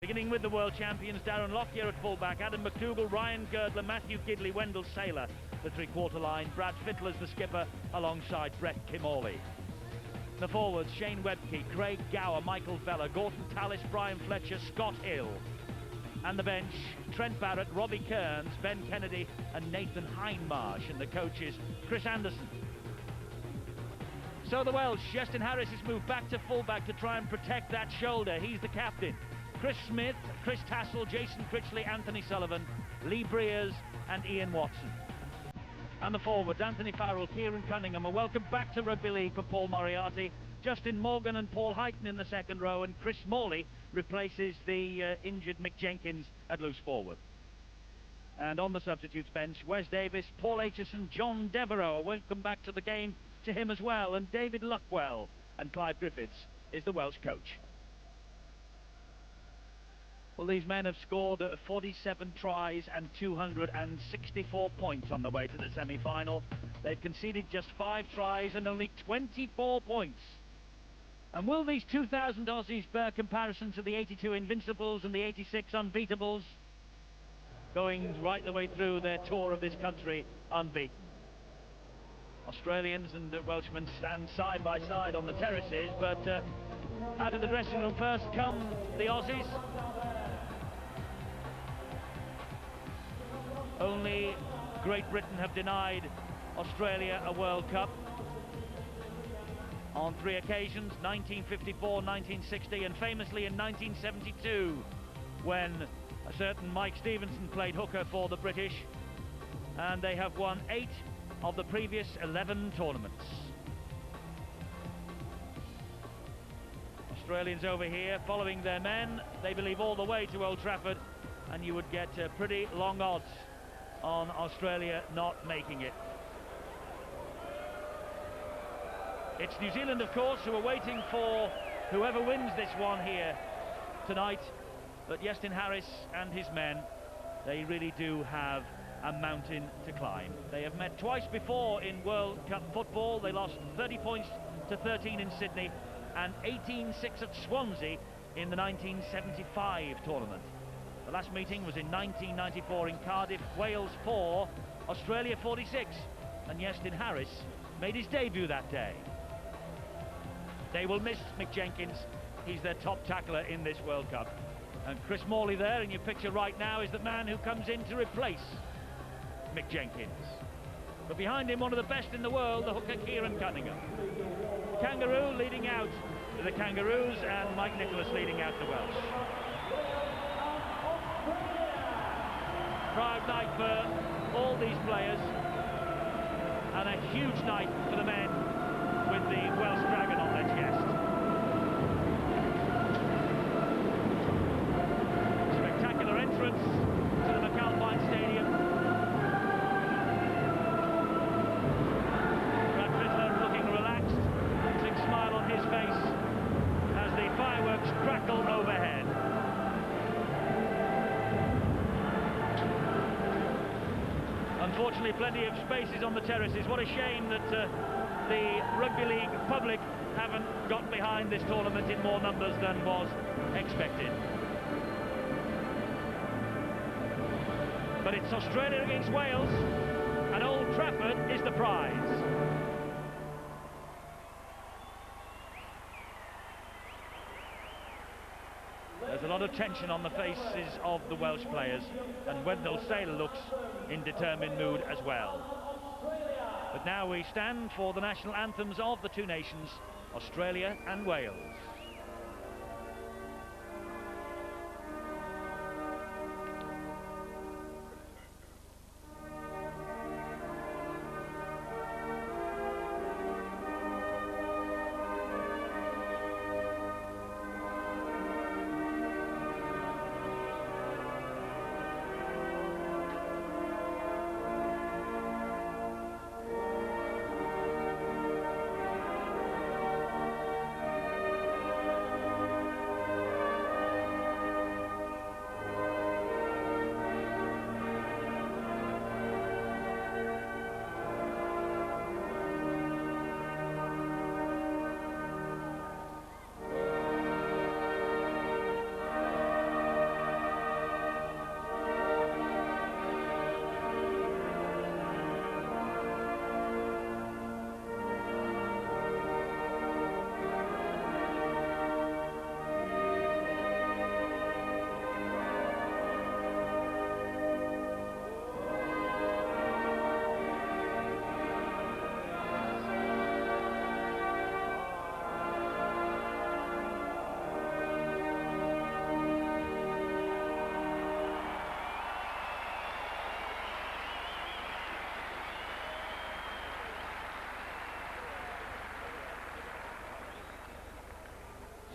Beginning with the world champions, Darren Lockyer at fullback, Adam McDougall, Ryan Girdler, Matthew Gidley, Wendell Saylor, the three-quarter line, Brad Fittler's the skipper, alongside Brett Kimorley. The forwards, Shane Webke, Craig Gower, Michael Vella, Gordon Tallis, Brian Fletcher, Scott Hill. And the bench, Trent Barrett, Robbie Kearns, Ben Kennedy and Nathan Hindmarsh, and the coaches, Chris Anderson. So the Welsh, Justin Harris has moved back to fullback to try and protect that shoulder. He's the captain. Chris Smith, Chris Tassel, Jason Critchley, Anthony Sullivan, Lee Breers and Ian Watson. And the forwards, Anthony Farrell, Kieran Cunningham. A welcome back to Rugby League for Paul Moriarty. Justin Morgan and Paul Heighton in the second row, and Chris Morley replaces the injured Mick Jenkins at loose forward. And on the substitutes bench, Wes Davis, Paul Aitchison, John Devereux. A welcome back to the game to him as well, and David Luckwell, and Clive Griffiths is the Welsh coach. Well, these men have scored 47 tries and 264 points on the way to the semi-final. They've conceded just 5 tries and only 24 points. And will these 2,000 Aussies bear comparison to the 82 Invincibles and the 86 Unbeatables, going right the way through their tour of this country unbeaten? Australians and Welshmen stand side by side on the terraces, but out of the dressing room first come the Aussies. Only Great Britain have denied Australia a World Cup on 3 occasions, 1954, 1960 and famously in 1972, when a certain Mike Stevenson played hooker for the British, and they have won 8 of the previous 11 tournaments. Australians over here following their men. They believe all the way to Old Trafford, and you would get pretty long odds on Australia not making it. It's New Zealand, of course, who are waiting for whoever wins this one here tonight. But Justin Harris and his men, they really do have a mountain to climb. They have met twice before in World Cup football. They lost 30 points to 13 in Sydney and 18-6 at Swansea in the 1975 tournament. The last meeting was in 1994 in Cardiff. Wales 4, Australia 46, and Justin Harris made his debut that day. They will miss Mick Jenkins. He's their top tackler in this World Cup. And Chris Morley there in your picture right now is the man who comes in to replace Mick Jenkins. But behind him, one of the best in the world, the hooker Kieran Cunningham. Kangaroo leading out to the Kangaroos, and Mike Nicholas leading out the Welsh. Proud night for all these players, and a huge night for the men with the Welsh Dragon on their chest. Spectacular entrance to the McAlpine Stadium. Brad Fittler looking relaxed, big smile on his face as the fireworks crackle overhead. Unfortunately, plenty of spaces on the terraces. What a shame that the Rugby League public haven't got behind this tournament in more numbers than was expected. But it's Australia against Wales, and Old Trafford is the prize. There's a lot of tension on the faces of the Welsh players, and Wendell Saylor looks in determined mood as well. But now we stand for the national anthems of the two nations, Australia and Wales.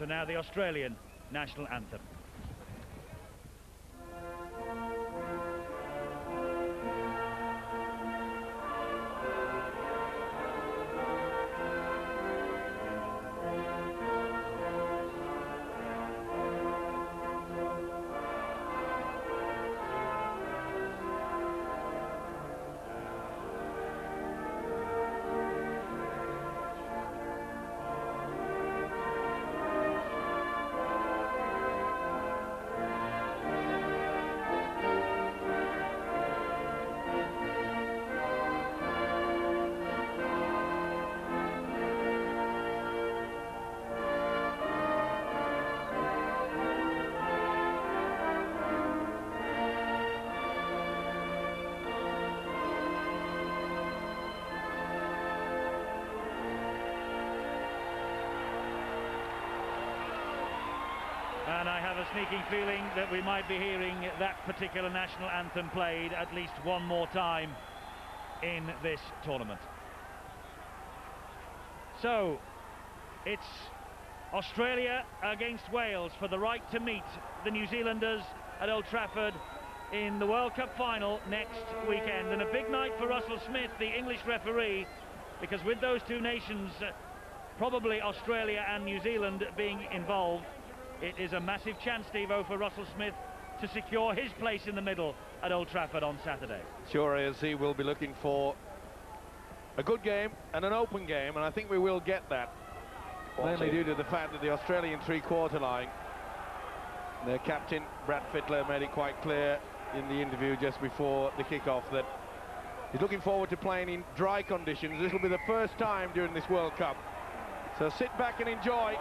So now the Australian national anthem. And I have a sneaking feeling that we might be hearing that particular national anthem played at least one more time in this tournament. So, it's Australia against Wales for the right to meet the New Zealanders at Old Trafford in the World Cup final next weekend. And a big night for Russell Smith, the English referee, because with those two nations, probably Australia and New Zealand being involved, it is a massive chance, Steve-O, for Russell Smith to secure his place in the middle at Old Trafford on Saturday. Sure is. He will be looking for a good game and an open game, and I think we will get that. Mainly due to the fact that the Australian three-quarter line, their captain, Brad Fittler, made it quite clear in the interview just before the kick-off that he's looking forward to playing in dry conditions. This will be the first time during this World Cup. So sit back and enjoy.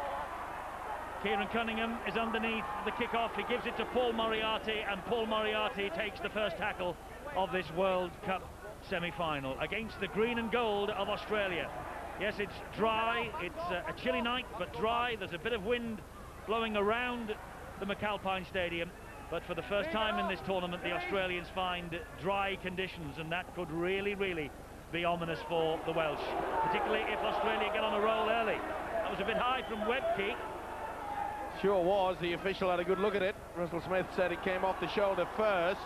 Kieran Cunningham is underneath the kick-off. He gives it to Paul Moriarty, and Paul Moriarty takes the first tackle of this World Cup semi-final against the green and gold of Australia. Yes, it's dry, it's a chilly night, but dry. There's a bit of wind blowing around the McAlpine Stadium, but for the first time in this tournament, the Australians find dry conditions, and that could really, really be ominous for the Welsh, particularly if Australia get on a roll early. That was a bit high from Webke. Sure was. The official had a good look at it. Russell Smith said it came off the shoulder first.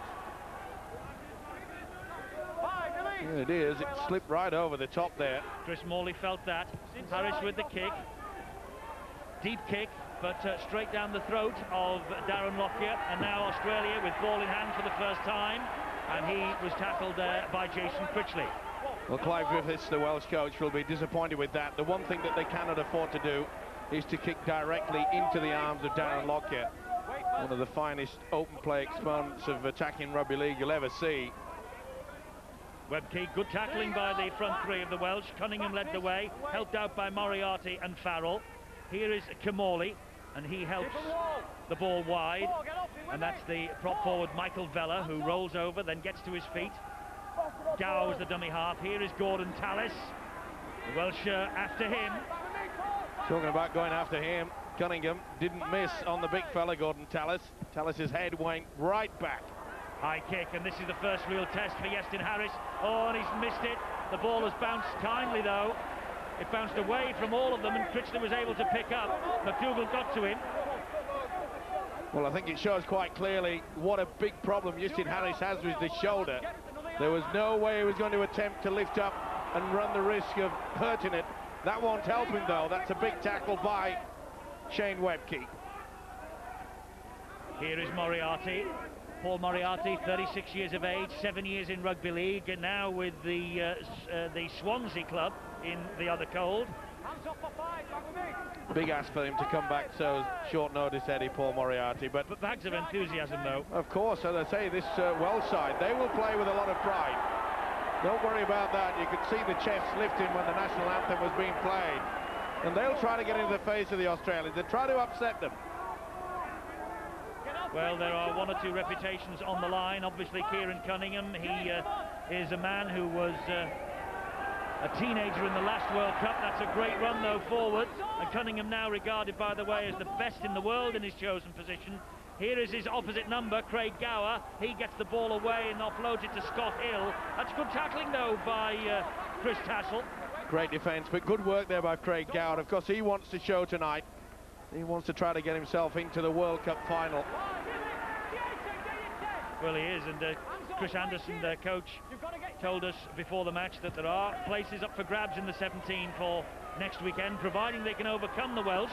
Yeah, it is. It slipped right over the top there. Chris Morley felt that. Harris with the kick. Deep kick, but straight down the throat of Darren Lockyer. And now Australia with ball in hand for the first time. And he was tackled there by Jason Critchley. Well, Clive Griffiths, the Welsh coach, will be disappointed with that. The one thing that they cannot afford to do is to kick directly into the arms of Darren Lockyer, one of the finest open play exponents of attacking rugby league you'll ever see. Webke, good tackling by the front three of the Welsh. Cunningham led the way, helped out by Moriarty and Farrell. Here is Kimorley, and he helps the ball wide, and that's the prop forward Michael Vella, who rolls over, then gets to his feet. Gow is the dummy half. Here is Gordon Tallis. The Welsh after him. Talking about going after him, Cunningham didn't miss on the big fella, Gordon Tallis. Tallis's head went right back. High kick, and this is the first real test for Iestyn Harris. Oh, and he's missed it. The ball has bounced kindly, though. It bounced away from all of them, and Critchley was able to pick up. McDougall got to him. Well, I think it shows quite clearly what a big problem Iestyn Harris has with this shoulder. There was no way he was going to attempt to lift up and run the risk of hurting it. That won't help him, though. That's a big tackle by Shane Webke. Here is Moriarty. Paul Moriarty, 36 years of age, 7 years in rugby league, and now with the Swansea club in the other cold. Big ask for him to come back so short notice, Eddie, Paul Moriarty. But bags of enthusiasm, though. Of course, as I say, this Welsh side, they will play with a lot of pride. Don't worry about that. You could see the chests lifting when the national anthem was being played. And they'll try to get into the face of the Australians. They'll try to upset them. Well, there are one or two reputations on the line. Obviously, Kieran Cunningham, he is a man who was a teenager in the last World Cup. That's a great run, though, forward. And Cunningham now regarded, by the way, as the best in the world in his chosen position. Here is his opposite number, Craig Gower. He gets the ball away and offloads it to Scott Hill. That's good tackling, though, by Chris Tassell. Great defence, but good work there by Craig Gower. Of course, he wants to show tonight He wants to try to get himself into the World Cup final. Well, he is, and Chris Anderson, their coach, told us before the match that there are places up for grabs in the 17 for next weekend, providing they can overcome the Welsh.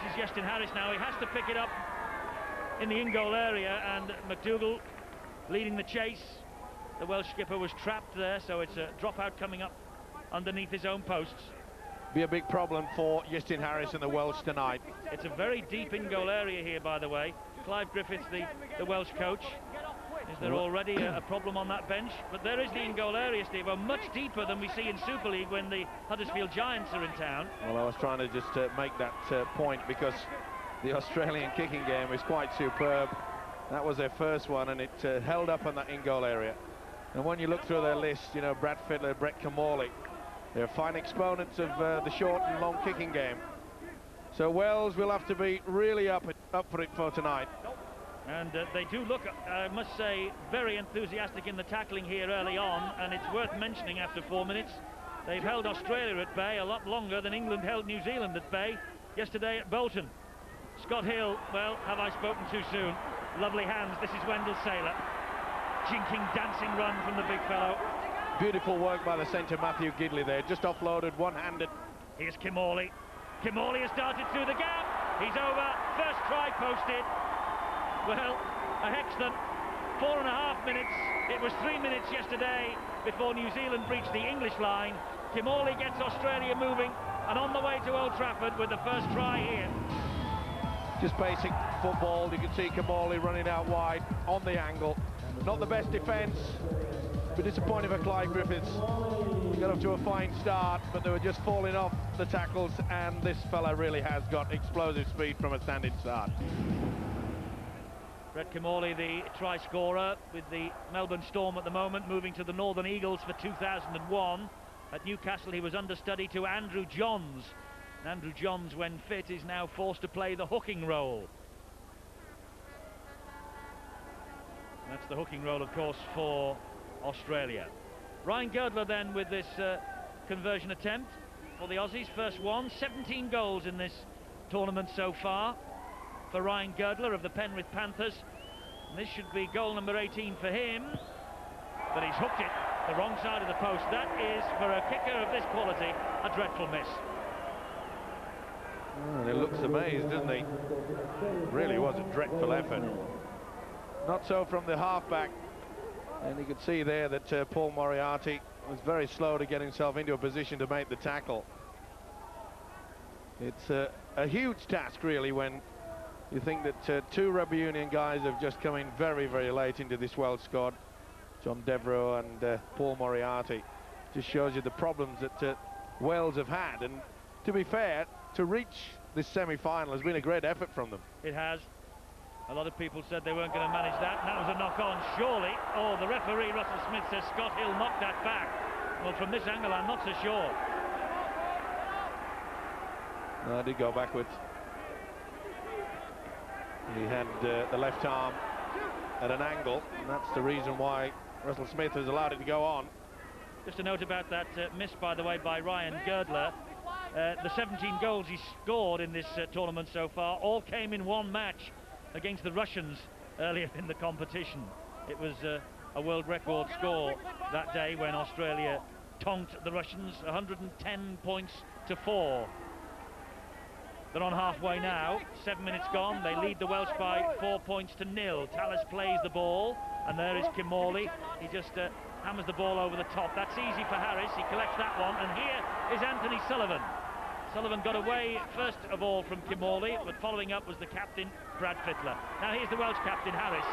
This is Iestyn Harris now. He has to pick it up in the in-goal area, and McDougall leading the chase. The Welsh skipper was trapped there, so it's a dropout coming up underneath his own posts. Be a big problem for Iestyn Harris and the Welsh tonight. It's a very deep in-goal area here, by the way. Clive Griffiths, the Welsh coach. Is there already a problem on that bench? But there is the in-goal area, Steve, much deeper than we see in Super League when the Huddersfield Giants are in town. Well, I was trying to just make that point, because the Australian kicking game is quite superb. That was their first one, and it held up on that in-goal area. And when you look through their list, you know, Brad Fittler, Brett Kimmorley, they're fine exponents of the short and long kicking game. So Wales will have to be really up for it for tonight. And they do look, I must say, very enthusiastic in the tackling here early on, and it's worth mentioning after 4 minutes, they've held Australia at bay a lot longer than England held New Zealand at bay yesterday at Bolton. Scott Hill, well, have I spoken too soon? Lovely hands. This is Wendell Sailor. Jinking, dancing run from the big fellow. Beautiful work by the centre, Matthew Gidley there, just offloaded one-handed. Here's Kimmorley. Kimmorley has started through the gap. He's over. First try posted. Well, a excellent 4.5 minutes. It was 3 minutes yesterday before New Zealand breached the English line. Kimmorley gets Australia moving and on the way to Old Trafford with the first try here. Just basic football. You can see Kimmorley running out wide on the angle. Not the best defence, but disappointing for Clive Griffiths. He got off to a fine start, but they were just falling off the tackles, and this fella really has got explosive speed from a standing start. Brett Kimmorley, the try scorer with the Melbourne Storm at the moment, moving to the Northern Eagles for 2001. At Newcastle he was understudy to Andrew Johns. And Andrew Johns, when fit, is now forced to play the hooking role. That's the hooking role, of course, for Australia. Ryan Girdler then with this conversion attempt for the Aussies, first one. 17 goals in this tournament so far for Ryan Girdler of the Penrith Panthers. And this should be goal number 18 for him, but he's hooked it the wrong side of the post. That is, for a kicker of this quality, a dreadful miss. Oh, he looks amazed, doesn't he? Really was a dreadful effort. Not so from the halfback, and you could see there that Paul Moriarty was very slow to get himself into a position to make the tackle. It's a huge task, really, when you think that two rugby union guys have just come in very, very late into this Welsh squad, John Devereux and Paul Moriarty. Just shows you the problems that Wales have had, and to be fair, to reach this semi-final has been a great effort from them. It has. A lot of people said they weren't going to manage that, and that was a knock-on, surely. Oh, the referee, Russell Smith, says Scott Hill knocked that back. Well, from this angle, I'm not so sure. No, I did go backwards. He had the left arm at an angle, and that's the reason why Russell Smith has allowed it to go on. Just a note about that miss, by the way, by Ryan Girdler. The 17 goals he scored in this tournament so far all came in one match against the Russians earlier in the competition. It was a world record score that day when Australia tonked the Russians 110 points to 4. They're on halfway now, 7 minutes gone. They lead the Welsh by 4 points to 0. Tallis plays the ball, and there is Kimmorley. He just hammers the ball over the top. That's easy for Harris. He collects that one, and here is Anthony Sullivan. Sullivan got away first of all from Kimmorley, but following up was the captain, Brad Fittler. Now here's the Welsh captain, Harris.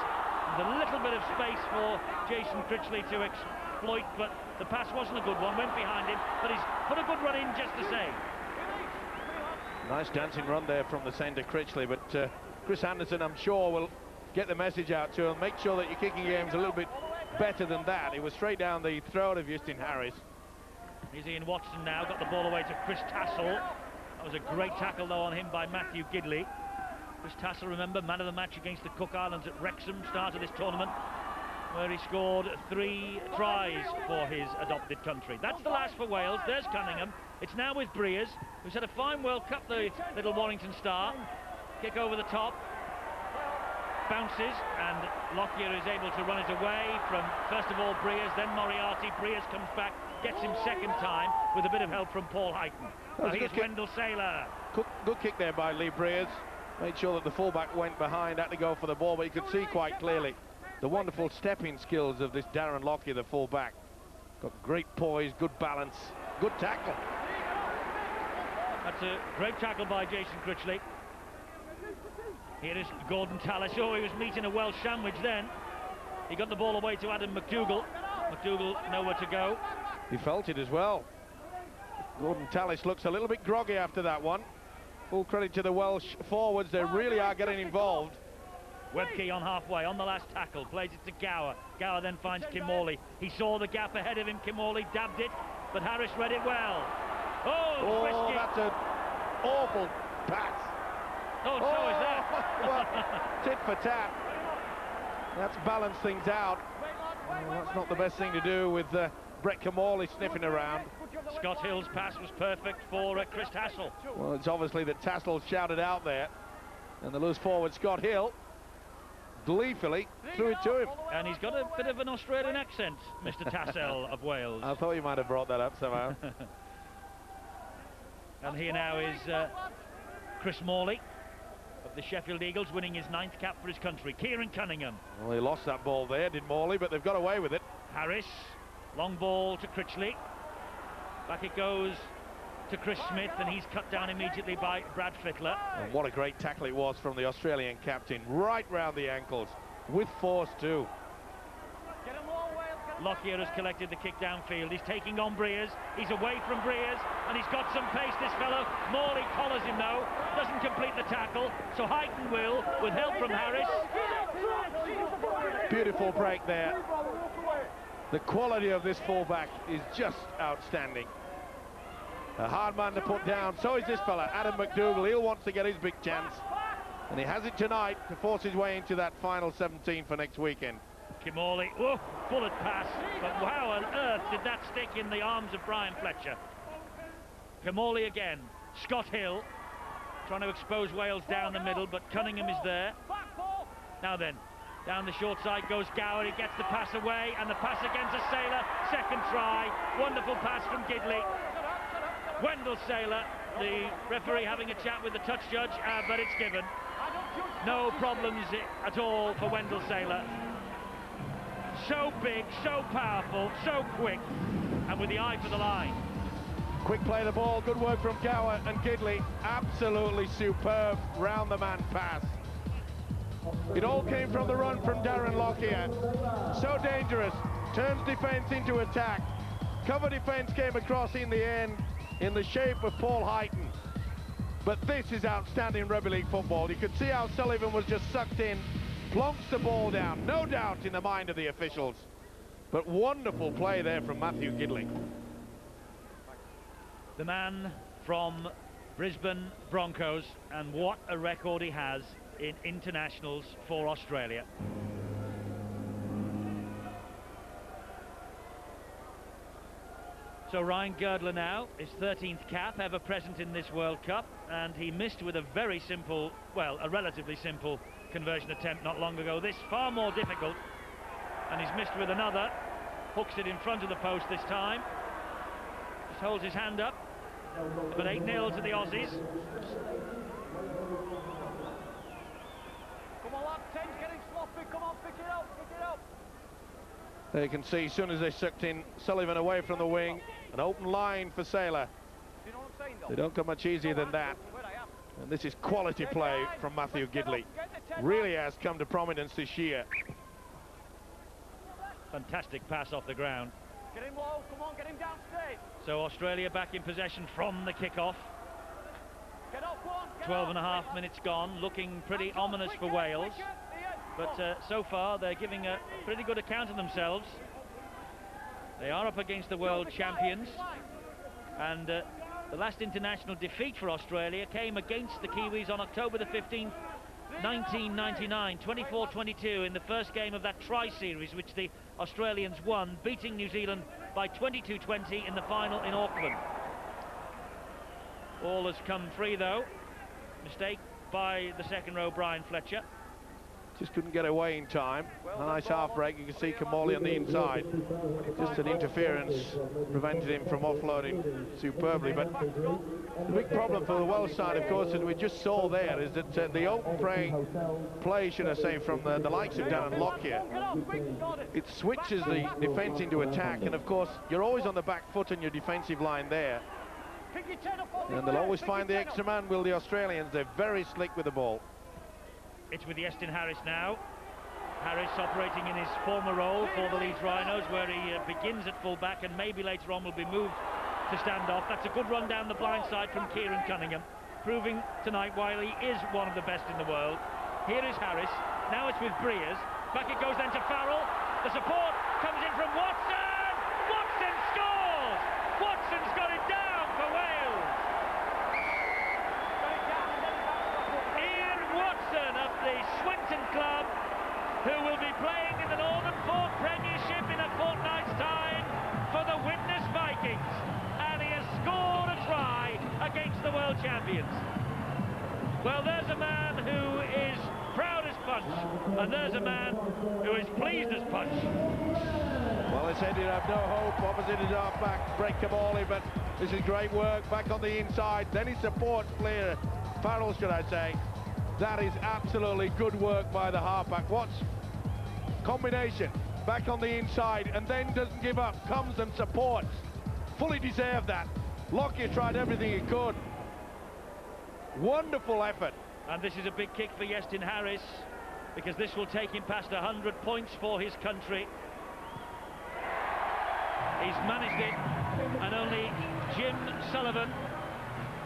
There's a little bit of space for Jason Critchley to exploit, but the pass wasn't a good one, went behind him, but he's put a good run in just the same. Nice dancing run there from the centre, Critchley, but Chris Anderson, I'm sure, will get the message out to him. Make sure that your kicking game's a little bit better than that. It was straight down the throat of Iestyn Harris. Here's Ian Watson now, got the ball away to Chris Tassel. That was a great tackle, though, on him by Matthew Gidley. Chris Tassel, remember, man of the match against the Cook Islands at Wrexham, start of this tournament, where he scored 3 tries for his adopted country. That's the last for Wales. There's Cunningham. It's now with Breers, who's had a fine World Cup, the little Warrington star. Kick over the top. Bounces, and Lockyer is able to run it away from, first of all, Breers, then Moriarty. Breers comes back, gets him second time, with a bit of help from Paul Heighton. Now here's Wendell Saylor. Good kick there by Lee Breers. Made sure that the fullback went behind, had to go for the ball, but you could see quite clearly the wonderful stepping skills of this Darren Lockyer, the fullback. Got great poise, good balance, good tackle. That's a great tackle by Jason Critchley. Here is Gordon Tallis. Oh, he was meeting a Welsh sandwich then. He got the ball away to Adam McDougall. McDougall nowhere to go. He felt it as well. Gordon Tallis looks a little bit groggy after that one. Full credit to the Welsh forwards, they really are getting involved. Webke on halfway, on the last tackle, plays it to Gower. Gower then finds Kim Morley. He saw the gap ahead of him, Kim Morley dabbed it, but Harris read it well. Oh, that's an awful pass. Oh, so is that. Well, tit for tat. That's balanced things out. Well, that's not the best thing to do with Brett Kimorley sniffing around. Scott Hill's pass was perfect for Chris Tassel. Well, it's obviously that Tassel shouted out there, and the loose forward Scott Hill gleefully threw it to him. And he's got a bit of an Australian accent, Mr. Tassel of Wales. I thought you might have brought that up somehow. And here now is Chris Morley of the Sheffield Eagles, winning his 9th cap for his country. Kieran Cunningham. Well, he lost that ball there, did Morley, but they've got away with it. Harris, long ball to Critchley. Back it goes to Chris Smith, and he's cut down immediately by Brad Fittler. And what a great tackle it was from the Australian captain, right round the ankles, with force too. Lockyer has collected the kick downfield. He's taking on Breers. He's away from Breers, and he's got some pace, this fellow. Morley collars him though, doesn't complete the tackle, so Heighton will, with help from Harris. Beautiful break there. The quality of this fullback is just outstanding. A hard man to put down. So is this fella, Adam McDougall. He'll want to get his big chance, and he has it tonight to force his way into that final 17 for next weekend. Kim Morley, oh, bullet pass, but how on earth did that stick in the arms of Brian Fletcher? Kim Morley again, Scott Hill, trying to expose Wales down the middle, but Cunningham is there. Now then, down the short side goes Gower, he gets the pass away, and the pass again to Saylor, second try, wonderful pass from Gidley. Wendell Saylor, the referee having a chat with the touch judge, but it's given. No problems at all for Wendell Saylor. So big, so powerful, so quick, and with the eye for the line. Quick play of the ball, good work from Gower and Gidley. Absolutely superb round-the-man pass. It all came from the run from Darren Lockyer. So dangerous, turns defence into attack. Cover defence came across in the end in the shape of Paul Heighton. But this is outstanding rugby league football. You could see how Sullivan was just sucked in, plonks the ball down, no doubt in the mind of the officials. But wonderful play there from Matthew Gidley. The man from Brisbane Broncos, and what a record he has in internationals for Australia. So Ryan Girdler now, his 13th cap ever present in this World Cup, and he missed with a very simple, well, a relatively simple conversion attempt not long ago. This far more difficult, and he's missed with another. Hooks it in front of the post this time. Just holds his hand up. But 8-0 to the Aussies. Come on, lad, 10's getting sloppy. Come on, pick it up, pick it up. There you can see, as soon as they sucked in Sullivan away from the wing, an open line for Saylor. You know what I'm saying, though? They don't come much easier than that. And this is quality play from Matthew Gidley. Really has come to prominence this year. Fantastic pass off the ground. Get him low, come on, get him downstairs. So Australia back in possession from the kickoff. Get up, one. 12 and a half minutes gone, looking pretty ominous for Wales. But so far they're giving a pretty good account of themselves. They are up against the world champions. And the last international defeat for Australia came against the Kiwis on October the 15th, 1999, 24-22 in the first game of that tri-series, which the Australians won, beating New Zealand by 22-20 in the final in Auckland. All has come free though. Mistake by the second row, Brian Fletcher. Just couldn't get away in time. A nice half break. You can see Kamali on the inside. Just an interference prevented him from offloading superbly. But the big problem for the Welsh side, of course, as we just saw there, is that the open play, should I say, from the likes of Darren Lockyer, it switches the defence into attack. And of course, you're always on the back foot in your defensive line there. And they'll always find the extra man, will the Australians. They're very slick with the ball. It's with Iestyn Harris now. Harris operating in his former role for the Leeds Rhinos, where he begins at full-back and maybe later on will be moved to stand off. That's a good run down the blind side from Kieran Cunningham, proving tonight why he is one of the best in the world. Here is Harris. Now it's with Breers. Back it goes then to Farrell. The support comes in from Watson. Watson scores! Watson's got it down for Wales. Watson of the Swinton club, who will be playing in the Northern Forth Premiership in a fortnight's time for the Widnes Vikings, and he has scored a try against the world champions. Well, there's a man who is proud as punch, and there's a man who is pleased as punch. Well, they said he'd have no hope opposite his half-back, break Kamali, but this is great work back on the inside. Then he supports player Farrell, should I say. That is absolutely good work by the halfback. Watch combination back on the inside, and then doesn't give up, comes and supports. Fully deserved that. Lockyer tried everything he could. Wonderful effort. And this is a big kick for Iestyn Harris, because this will take him past 100 points for his country. He's managed it, and only Jim Sullivan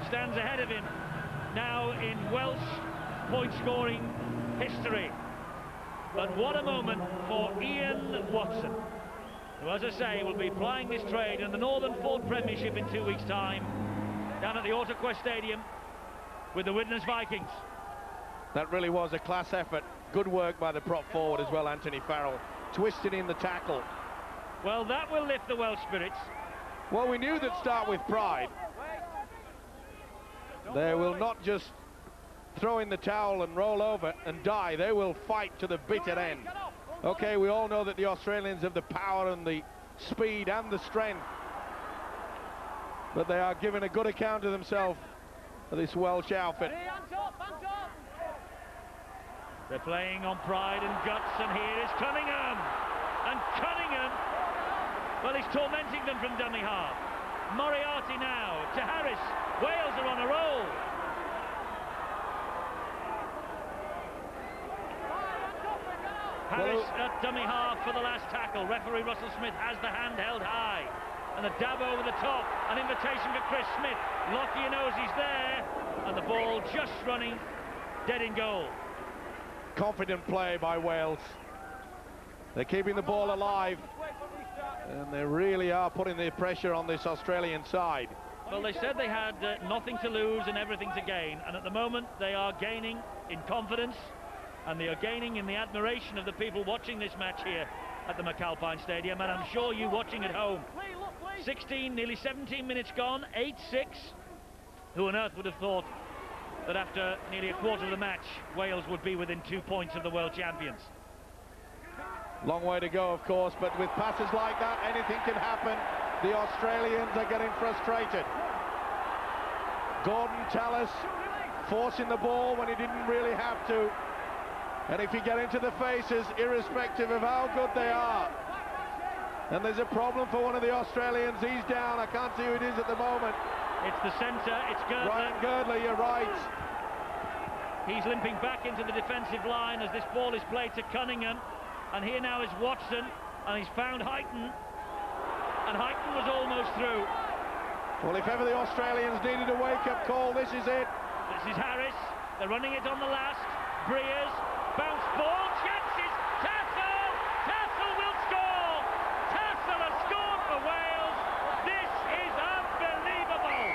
stands ahead of him now in Welsh point scoring history. But what a moment for Ian Watson, who, as I say, will be plying this trade in the Northern Forth Premiership in 2 weeks' time down at the AutoQuest Stadium with the Widnes Vikings. That really was a class effort. Good work by the prop forward as well, Anthony Farrell, twisted in the tackle. Well, that will lift the Welsh spirits. Well, we knew that start with pride. They will not just throw in the towel and roll over and die. They will fight to the bitter end. Okay, we all know that the Australians have the power and the speed and the strength, but they are giving a good account of themselves for this Welsh outfit. They're playing on pride and guts, and here is Cunningham. And Cunningham, well, he's tormenting them from dummy half. Moriarty now to Harris. Wales are on a roll. Harris at dummy half for the last tackle. Referee Russell Smith has the hand held high. And the dab over the top. An invitation for Chris Smith. Lockyer knows he's there. And the ball just running dead in goal. Confident play by Wales. They're keeping the ball alive. And they really are putting the pressure on this Australian side. Well, they said they had nothing to lose and everything to gain. And at the moment, they are gaining in confidence. And they are gaining in the admiration of the people watching this match here at the McAlpine Stadium, and I'm sure you watching at home. 16, nearly 17 minutes gone, 8-6. Who on earth would have thought that after nearly a quarter of the match, Wales would be within 2 points of the world champions? Long way to go, of course, but with passes like that, anything can happen. The Australians are getting frustrated. Gordon Tallis forcing the ball when he didn't really have to. And if you get into the faces, irrespective of how good they are, and there's a problem for one of the Australians, he's down. I can't see who it is at the moment. It's the centre, it's Girdler. Ryan Girdler, you're right. He's limping back into the defensive line as this ball is played to Cunningham. And here now is Watson, and he's found Heighton. And Heighton was almost through. Well, if ever the Australians needed a wake-up call, this is it. This is Harris. They're running it on the last. Breers. Bounce ball, chances, Tassel! Tassel will score! Tassel has scored for Wales! This is unbelievable!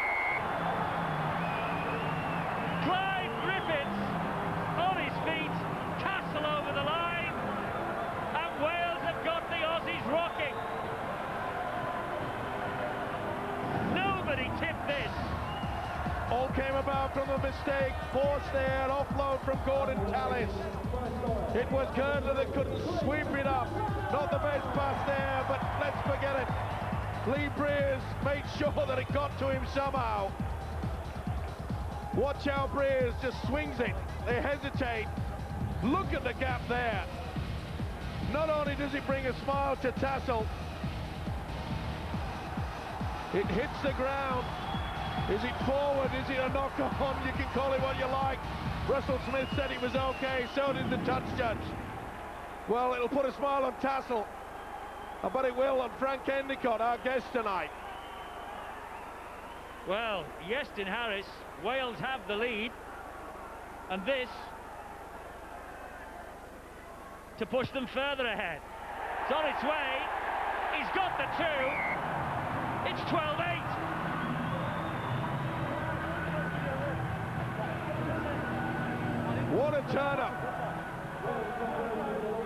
Clive Griffiths on his feet, Tassel over the line, and Wales have got the Aussies rocking. Nobody tipped this. mistake, forced there, offload from Gordon Tallis. It was Girdler that couldn't sweep it up. Not the best pass there, but let's forget it. Lee Briers made sure that it got to him somehow. Watch how Briers just swings it. They hesitate. Look at the gap there. Not only does it bring a smile to Tassel, it hits the ground. Is it forward? Is it a knock-on? You can call it what you like. Russell Smith said it was okay, so did the touch judge. Well, it'll put a smile on Tassel. I bet it will on Frank Endicott, our guest tonight. Well, Iestyn Harris, Wales have the lead, and this to push them further ahead. It's on its way. He's got the two. It's 12-8. What a turn-up.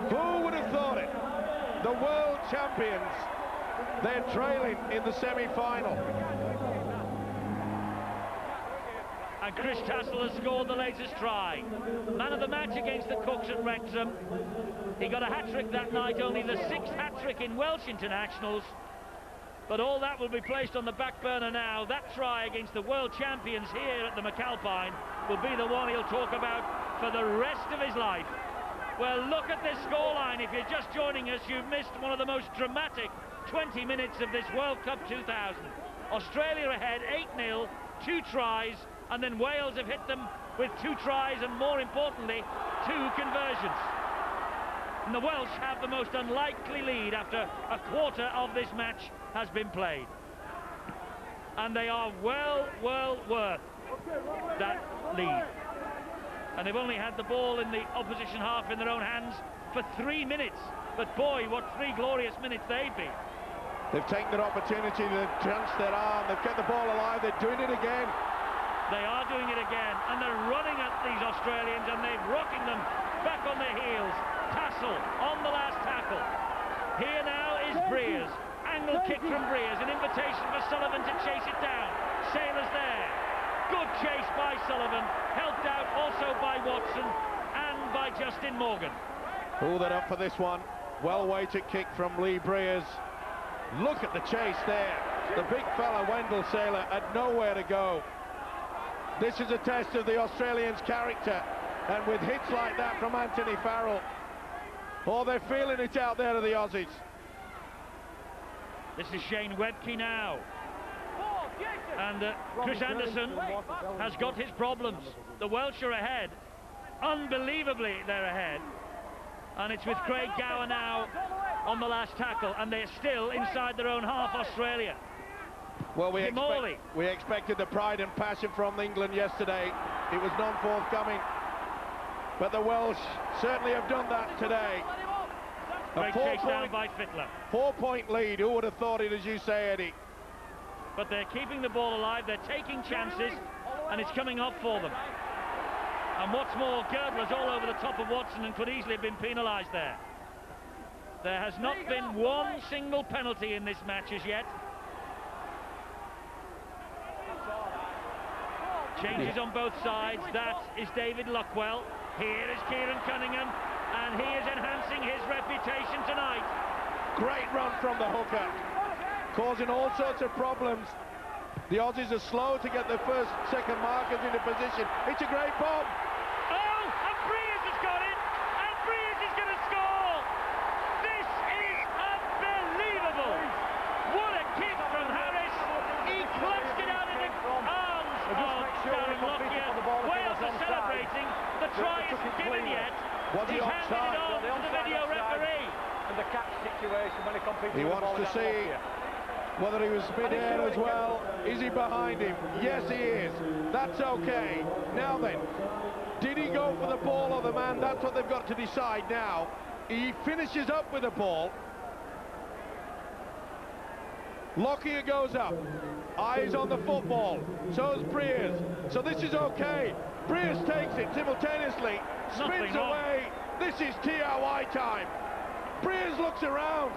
Who would have thought it? The world champions, they're trailing in the semi-final. And Chris Tassel has scored the latest try. Man of the match against the Cooks at Wrexham. He got a hat-trick that night, only the 6th hat-trick in Welsh internationals. But all that will be placed on the back burner now. That try against the world champions here at the McAlpine will be the one he'll talk about for the rest of his life. Well, look at this scoreline. If you're just joining us, you've missed one of the most dramatic 20 minutes of this World Cup 2000. Australia ahead 8-0, 2 tries, and then Wales have hit them with 2 tries and, more importantly, 2 conversions. And the Welsh have the most unlikely lead after a quarter of this match has been played. And they are well worth that lead. And they've only had the ball in the opposition half in their own hands for 3 minutes. But boy, what 3 glorious minutes they've been. They've taken their opportunity to chance their arm. They've kept the ball alive. They're doing it again. They are doing it again. And they're running at these Australians, and they're rocking them back on their heels. Tassel on the last tackle. Here now is Briers. Angle kick from Briers. An invitation for Sullivan to chase it down. Sailor's there. Good chase by Sullivan. Helped out also by Watson and by Justin Morgan. Pulled it up for this one. Well-weighted kick from Lee Briers. Look at the chase there. The big fella, Wendell Sailor, had nowhere to go. This is a test of the Australians' character. And with hits like that from Anthony Farrell, oh, they're feeling it out there to the Aussies. This is Shane Webke now. And Chris Anderson has got his problems. The Welsh are ahead. Unbelievably, they're ahead. And it's with Craig Gower now on the last tackle, and they're still inside their own half, Australia. Well, we expected the pride and passion from England yesterday. It was non-forthcoming. But the Welsh certainly have done that today. Great chase down by Fittler. 4-point lead. Who would have thought it, as you say, Eddie? But they're keeping the ball alive. They're taking chances, and it's coming off for them. And what's more, Girdler's all over the top of Watson and could easily have been penalised there. There has not been one single penalty in this match as yet. Changes on both sides. That is David Luckwell. Here is Kieran Cunningham, and he is enhancing his reputation tonight. Great run from the hooker, causing all sorts of problems. The Aussies are slow to get the first, second markers into position. It's a great bomb. Oh, and Briers has got it, and Briers is going to score. This is unbelievable. What a kick from Harris. He clutched it out of the arms of Darren Lockyer. Wales are celebrating. The try isn't given yet. He's handed it off to the video referee. And the catch situation when he competes. He wants to see whether he was mid-air as well. Is he behind him? Yes, he is. That's okay. Now then, did he go for the ball or the man? That's what they've got to decide now. He finishes up with the ball. Lockyer goes up. Eyes on the football. So's Briers. So this is okay. Briers takes it simultaneously. Spins away. This is TRY time. Briers looks around.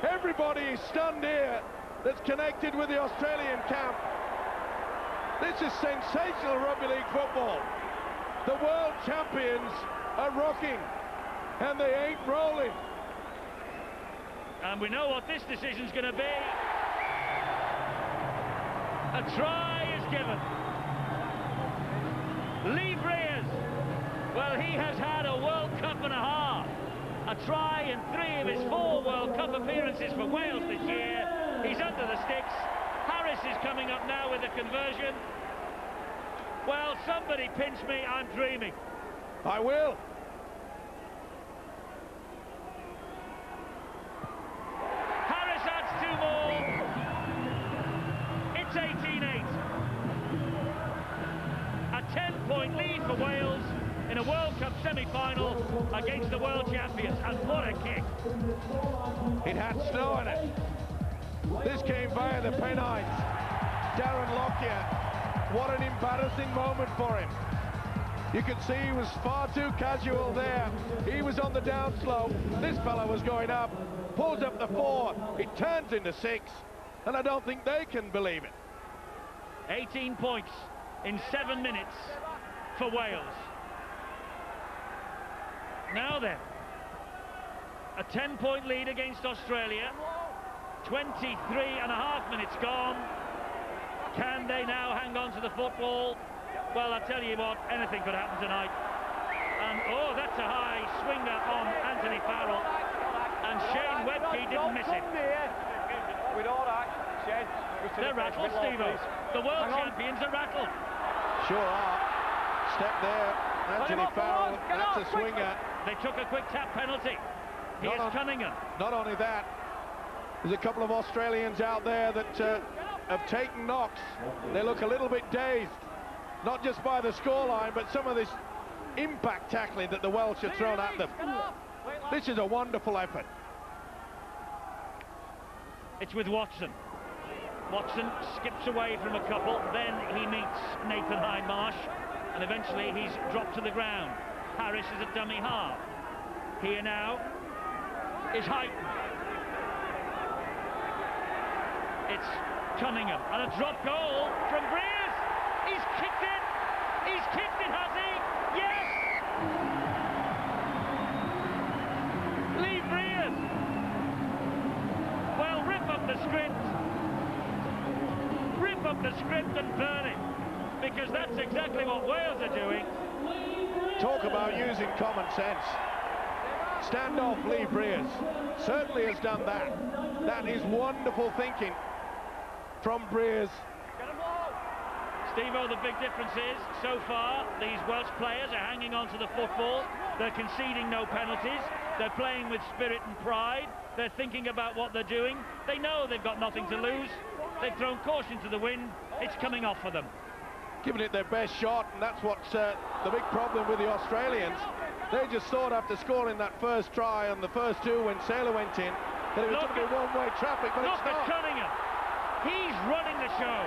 Everybody is stunned here that's connected with the Australian camp. This is sensational rugby league football. The world champions are rocking, and they ain't rolling. And we know what this decision's going to be. A try is given. Lee Briers, well, he has had a World Cup and a half. A try in 3 of his 4 World Cup appearances for Wales this year. He's under the sticks. Harris is coming up now with a conversion. Well, somebody pinch me, I'm dreaming. I will. Harris adds 2 more. It's 18-8. A 10-point lead for Wales in a World Cup semi-final against the world champions. And what a kick. It had snow in it. This came via the Pennines. Darren Lockyer, what an embarrassing moment for him. You could see he was far too casual there. He was on the downslope. This fella was going up, pulls up the 4, it turns into 6, and I don't think they can believe it. 18 points in 7 minutes for Wales. Now then, a 10-point lead against Australia. 23.5 minutes gone. Can they now hang on to the football? Well, I tell you what, anything could happen tonight. And oh, that's a high swinger on Anthony Farrell. And Shane Webke didn't miss it. They're rattled, Steve-O. The world champions are rattled. Sure are. Step there, Anthony Farrell, that's a swinger. They took a quick tap penalty. Here's Cunningham. Not only that, there's a couple of Australians out there that have taken knocks. They look a little bit dazed, not just by the scoreline, but some of this impact tackling that the Welsh have thrown at them. This is a wonderful effort. It's with Watson. Watson skips away from a couple, then he meets Nathan Hindmarsh, and eventually he's dropped to the ground. Harris is a dummy half. Here now is Heighton. It's Cunningham, and a drop goal from Briers. He's kicked it. He's kicked it, has he? Yes! Lee Briers. Well, rip up the script. Rip up the script and burn it. Because that's exactly what Wales are doing. Talk about using common sense. Standoff Lee Briers certainly has done that. That is wonderful thinking from Briers. Steve-O, the big difference is, so far, these Welsh players are hanging on to the football. They're conceding no penalties. They're playing with spirit and pride. They're thinking about what they're doing. They know they've got nothing to lose. They've thrown caution to the wind. It's coming off for them. Giving it their best shot, and that's what's the big problem with the Australians. They just thought after scoring that first try on the first 2 when Saylor went in that it was going to be one-way traffic, but it's not. Look at Cunningham. He's running the show.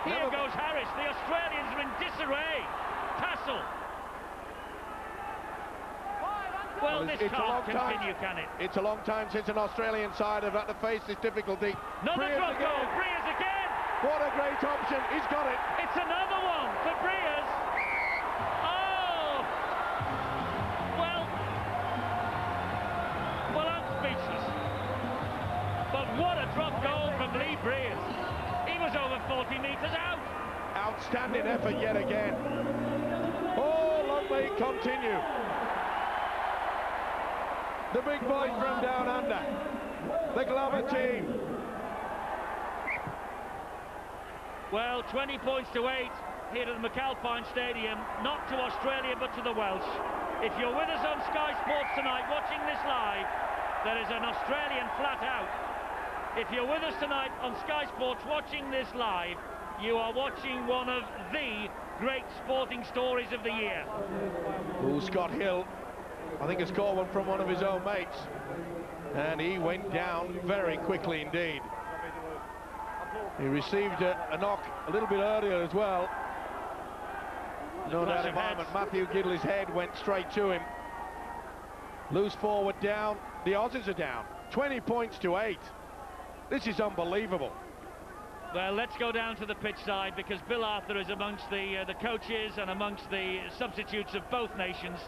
Here goes Harris. The Australians are in disarray. Tassel. Well, this can't continue, can it? It's a long time since an Australian side have had to face this difficulty. Another drop goal. Briers again. What a great option. He's got it. It's another one for Briers. Oh! Well, I'm speechless. But what a drop goal from Lee Briers. He was over 40 metres out. Outstanding effort yet again. Oh, long may it continue. The big boys from down under. The Glover team. Well, 20 points to 8 here at the McAlpine Stadium, not to Australia but to the Welsh. If you're with us on Sky Sports tonight watching this live, there is an Australian flat out. If you're with us tonight on Sky Sports watching this live, you are watching one of the great sporting stories of the year. Oh, Scott Hill, I think has caught one from one of his own mates, and he went down very quickly indeed. He received a knock a little bit earlier as well. No doubt about it. Matthew Gidley's head went straight to him. Loose forward down. The Aussies are down. 20 points to 8. This is unbelievable. Well, let's go down to the pitch side, because Bill Arthur is amongst the coaches and amongst the substitutes of both nations.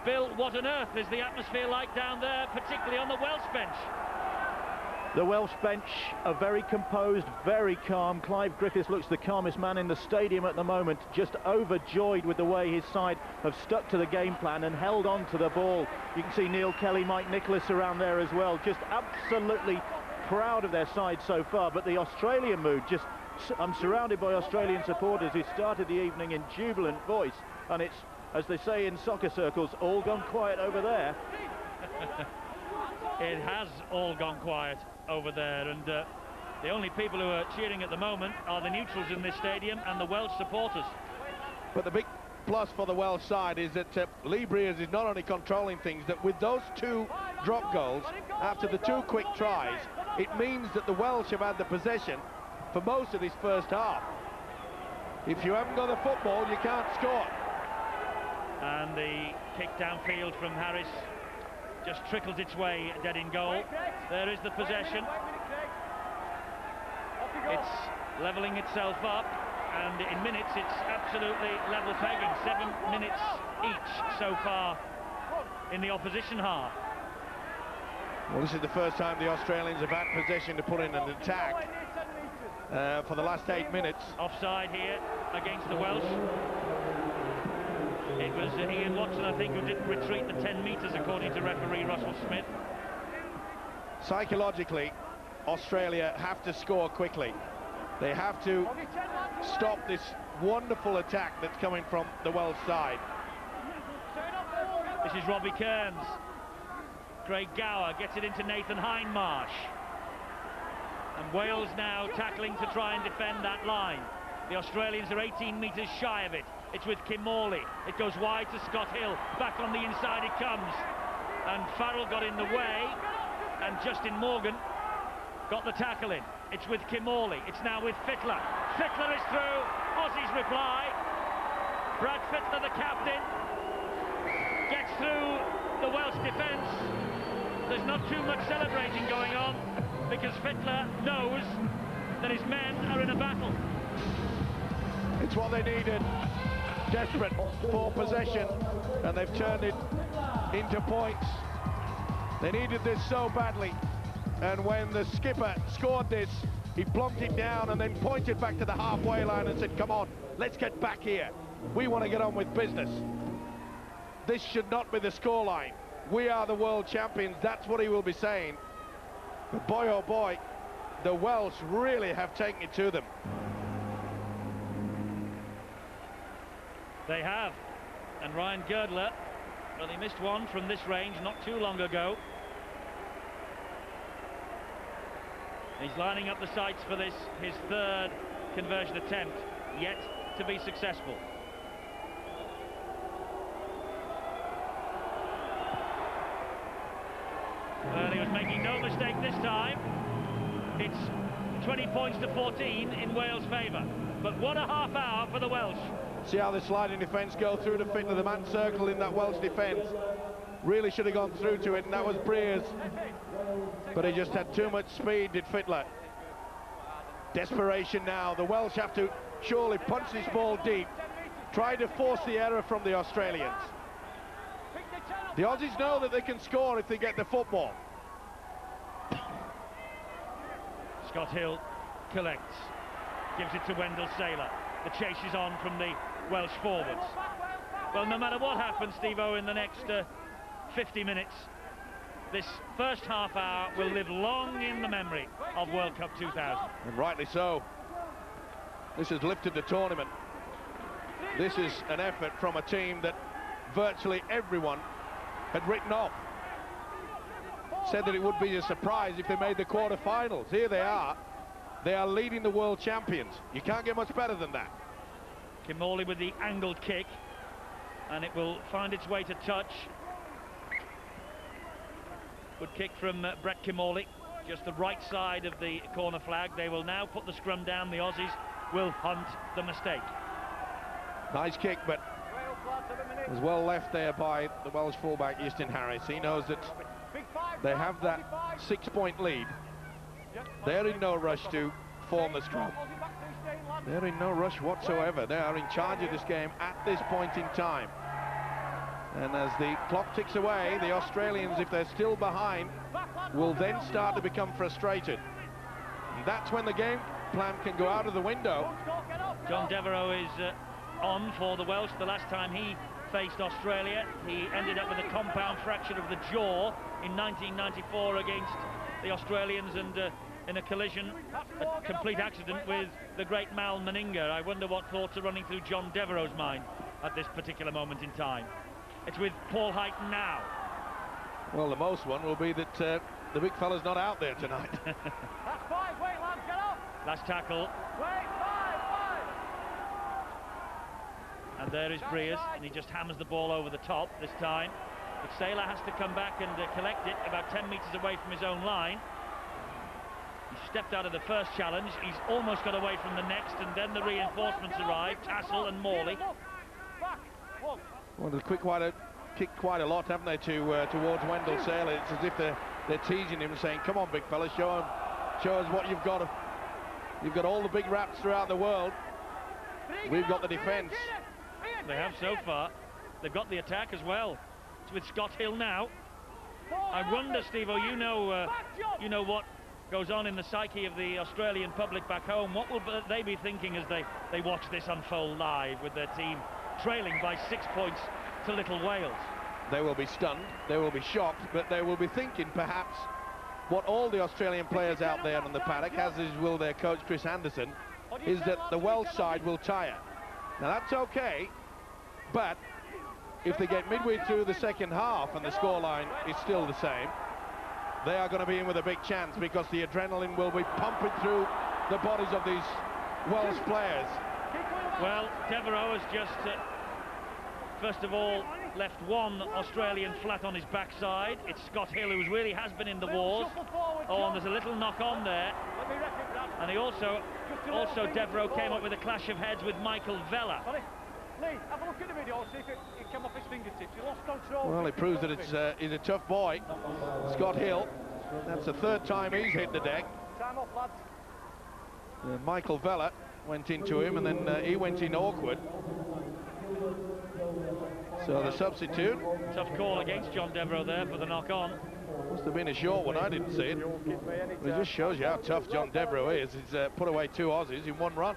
Bill, what on earth is the atmosphere like down there, particularly on the Welsh bench? The Welsh bench are very composed, very calm. Clive Griffiths looks the calmest man in the stadium at the moment, just overjoyed with the way his side have stuck to the game plan and held on to the ball. You can see Neil Kelly, Mike Nicholas around there as well, just absolutely proud of their side so far. But the Australian mood, I'm surrounded by Australian supporters who started the evening in jubilant voice, and it's, as they say in soccer circles, all gone quiet over there. It has all gone quiet over there, and the only people who are cheering at the moment are the neutrals in this stadium and the Welsh supporters. But the big plus for the Welsh side is that Lee Briers is not only controlling things, that with those 2 drop goals after the 2 quick tries, it means that the Welsh have had the possession for most of this first half. If you haven't got the football, you can't score. And the kick downfield from Harris just trickles its way dead in goal. There is the possession. It's levelling itself up, and in minutes it's absolutely level pegging. 7 minutes each so far in the opposition half. Well, this is the first time the Australians have had possession to put in an attack for the last 8 minutes. Offside here against the Welsh. It was Ian Watson, I think, who didn't retreat the 10 metres, according to referee Russell Smith. Psychologically, Australia have to score quickly. They have to stop this wonderful attack that's coming from the Welsh side. This is Robbie Kearns. Craig Gower gets it into Nathan Hindmarsh. And Wales now tackling to try and defend that line. The Australians are 18 metres shy of it. It's with Kim Morley. It goes wide to Scott Hill. Back on the inside it comes. And Farrell got in the way. And Justin Morgan got the tackle in. It's with Kim Morley. It's now with Fittler. Fittler is through. Aussies reply. Brad Fittler, the captain, gets through the Welsh defence. There's not too much celebrating going on, because Fittler knows that his men are in a battle. It's what they needed. Desperate for possession, and they've turned it into points. They needed this so badly, and when the skipper scored this, he plonked it down and then pointed back to the halfway line and said, come on, let's get back here. We want to get on with business. This should not be the scoreline. We are the world champions. That's what he will be saying. But boy, oh boy, the Welsh really have taken it to them. They have. And Ryan Girdler, well, he missed one from this range not too long ago. He's lining up the sights for this, his 3rd conversion attempt, yet to be successful. Well, he was making no mistake this time. It's 20 points to 14 in Wales' favour. But what a half hour for the Welsh. See how the sliding defence go through to Fittler. The man circled in that Welsh defence. Really should have gone through to it, and that was Briers. But he just had too much speed, did Fittler. Desperation now. The Welsh have to surely punch this ball deep. Try to force the error from the Australians. The Aussies know that they can score if they get the football. Scott Hill collects, gives it to Wendell Saylor. The chase is on from the Welsh forwards. Well, no matter what happens, Steve-O, in the next 50 minutes, this first half hour will live long in the memory of World Cup 2000. And rightly so. This has lifted the tournament. This is an effort from a team that virtually everyone had written off. Said that it would be a surprise if they made the quarter-finals. Here they are. They are leading the world champions. You can't get much better than that. Kim Morley with the angled kick, and it will find its way to touch. Good kick from Brett Kim Morley, just the right side of the corner flag. They will now put the scrum down. The Aussies will hunt the mistake. Nice kick, but was well left there by the Welsh fullback Iestyn Harris. He knows that they have that 6-point lead. They're in no rush to form the scrum. They're in no rush whatsoever. They are in charge of this game at this point in time. And as the clock ticks away, the Australians, if they're still behind, will then start to become frustrated. And that's when the game plan can go out of the window. John Devereux is on for the Welsh. The last time he faced Australia, he ended up with a compound fracture of the jaw in 1994 against the Australians, and in a collision, a complete accident with the great Mal Meninga. I wonder what thoughts are running through John Devereux's mind at this particular moment in time. It's with Paul Heighton now. Well, the most one will be that the big fella's not out there tonight. That's 5, wait lads, get off! Last tackle. Wait, 5! And there is Breers, and he just hammers the ball over the top this time. But Saylor has to come back and collect it about 10 metres away from his own line. He stepped out of the first challenge, he's almost got away from the next, and then the reinforcements arrived, Tassel and Morley. Back, one. Well, they've kicked quite a lot, haven't they, towards Wendell Saylor. It's as if they're teasing him, saying, come on, big fella, show us what you've got. You've got all the big raps throughout the world. We've got the defence. They have so far. They've got the attack as well. It's with Scott Hill now. I wonder, Steve-O, you know what goes on in the psyche of the Australian public back home. What will they be thinking as they watch this unfold live with their team trailing by 6 points to Little Wales? They will be stunned, they will be shocked, but they will be thinking perhaps what all the Australian players out there on the paddock, as will their coach Chris Anderson, is that the Welsh side will tire. Now that's okay, but if they get midway through the second half and the scoreline is still the same, they are going to be in with a big chance, because the adrenaline will be pumping through the bodies of these Welsh players. Well, Devereux has just, first of all, left one Australian flat on his backside. It's Scott Hill, who really has been in the wars. Oh, and there's a little knock on there. And he also Devereux came up with a clash of heads with Michael Vella. Lee, have a look at the video, see if it came off his fingertips. He lost control. Well, it proves that he's a tough boy, Scott Hill. That's the third time he's hit the deck. Time off, lads. Michael Vella went into him, and then he went in awkward. So the substitute. Tough call against John Devereux there for the knock-on. Must have been a short one, I didn't see it. It just shows you how tough John Devereux is. He's put away 2 Aussies in 1 run.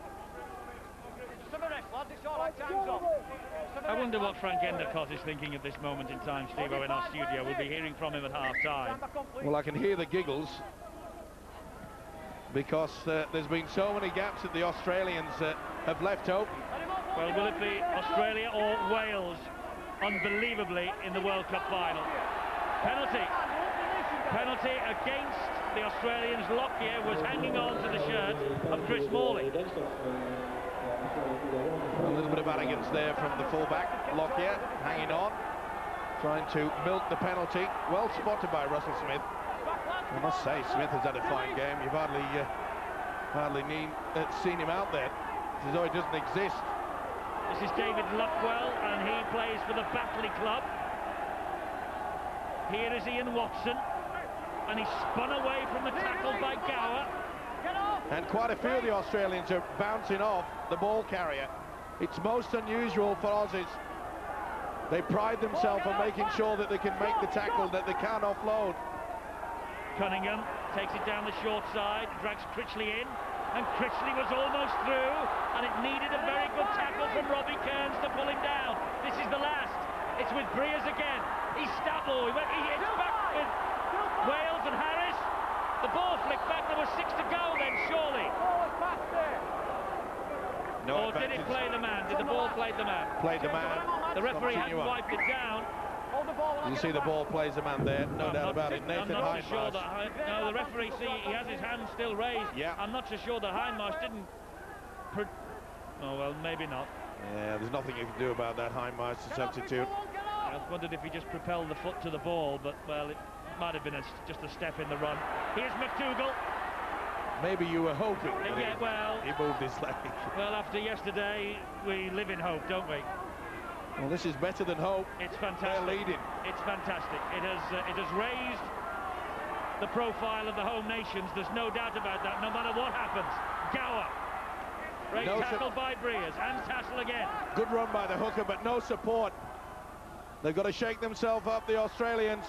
I wonder what Frank Endacott is thinking at this moment in time, Steve-O, in our studio. We'll be hearing from him at half-time. Well, I can hear the giggles, because there's been so many gaps that the Australians have left open. Well, will it be Australia or Wales, unbelievably, in the World Cup final? Penalty against the Australians. Lockyer was hanging on to the shirt of Chris Morley. A little bit of arrogance there from the fullback, Lockyer, hanging on, trying to milk the penalty. Well spotted by Russell Smith. I must say, Smith has had a fine game. You've hardly seen him out there. It's as though he doesn't exist. This is David Luckwell, and he plays for the Batley Club. Here is Ian Watson, and he's spun away from the tackle by Gower. And quite a few of the Australians are bouncing off the ball carrier. It's most unusual for Aussies. They pride themselves on making sure that they can make the tackle, that they can't offload. Cunningham takes it down the short side, drags Critchley in, and Critchley was almost through, and it needed a very good tackle from Robbie Kearns to pull him down. This is the last. It's with Breers again. He hits back with Wales and Harris. The ball flicked back. There was 6 to go then, surely. No or did it play the man? Did the ball play the man? Played the man. The referee hadn't wiped it down. You see the ball plays the man there, no doubt about it. Nathan I'm not so sure Hindmarsh. no, the referee, see, he has his hand still raised. Yeah. I'm not so sure that Hindmarsh didn't... Oh, well, maybe not. Yeah, there's nothing you can do about that. Hindmarsh, the substitute. I wondered if he just propelled the foot to the ball, but, well, it might have been just a step in the run. Here's McDougall. Maybe you were hoping that Yeah, well... he moved his leg. Well, after yesterday, we live in hope, don't we? Well, this is better than hope. It's fantastic. They're leading. It's fantastic. It has raised the profile of the home nations. There's no doubt about that, no matter what happens. Gower. Great tackle by Breers, and Tassel again. Good run by the hooker, but no support. They've got to shake themselves up, the Australians.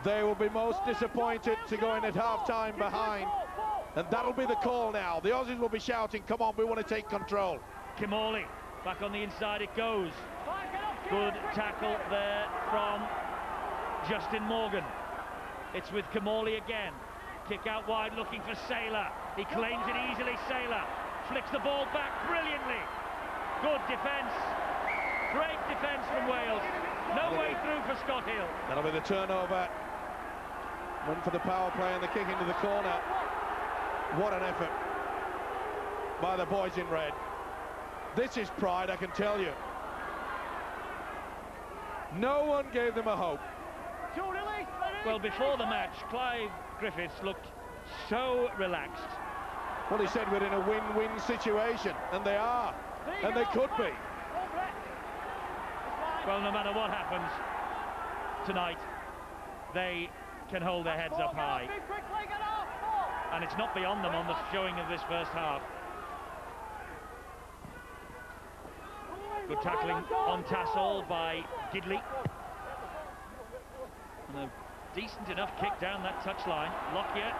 They will be most disappointed to go in at half-time behind. And that'll be the call now. The Aussies will be shouting, come on, we want to take control. Kimorley, back on the inside it goes. Good tackle there from Justin Morgan. It's with Kimorley again. Kick out wide looking for Saylor. He claims it easily, Saylor. Flicks the ball back brilliantly. Good defence. Great defence from Wales. No way through for Scott Hill. That'll be the turnover. Went for the power play and the kick into the corner. What an effort by the boys in red. This is pride, I can tell you. No one gave them a hope. Well, before the match, Clive Griffiths looked so relaxed. Well, he said we're in a win-win situation, and they are, and they could be. Well, no matter what happens tonight, they can hold their heads up high. And it's not beyond them on the showing of this first half. Good tackling on Tassel by Gidley. And a decent enough kick down that touchline. Lockyer.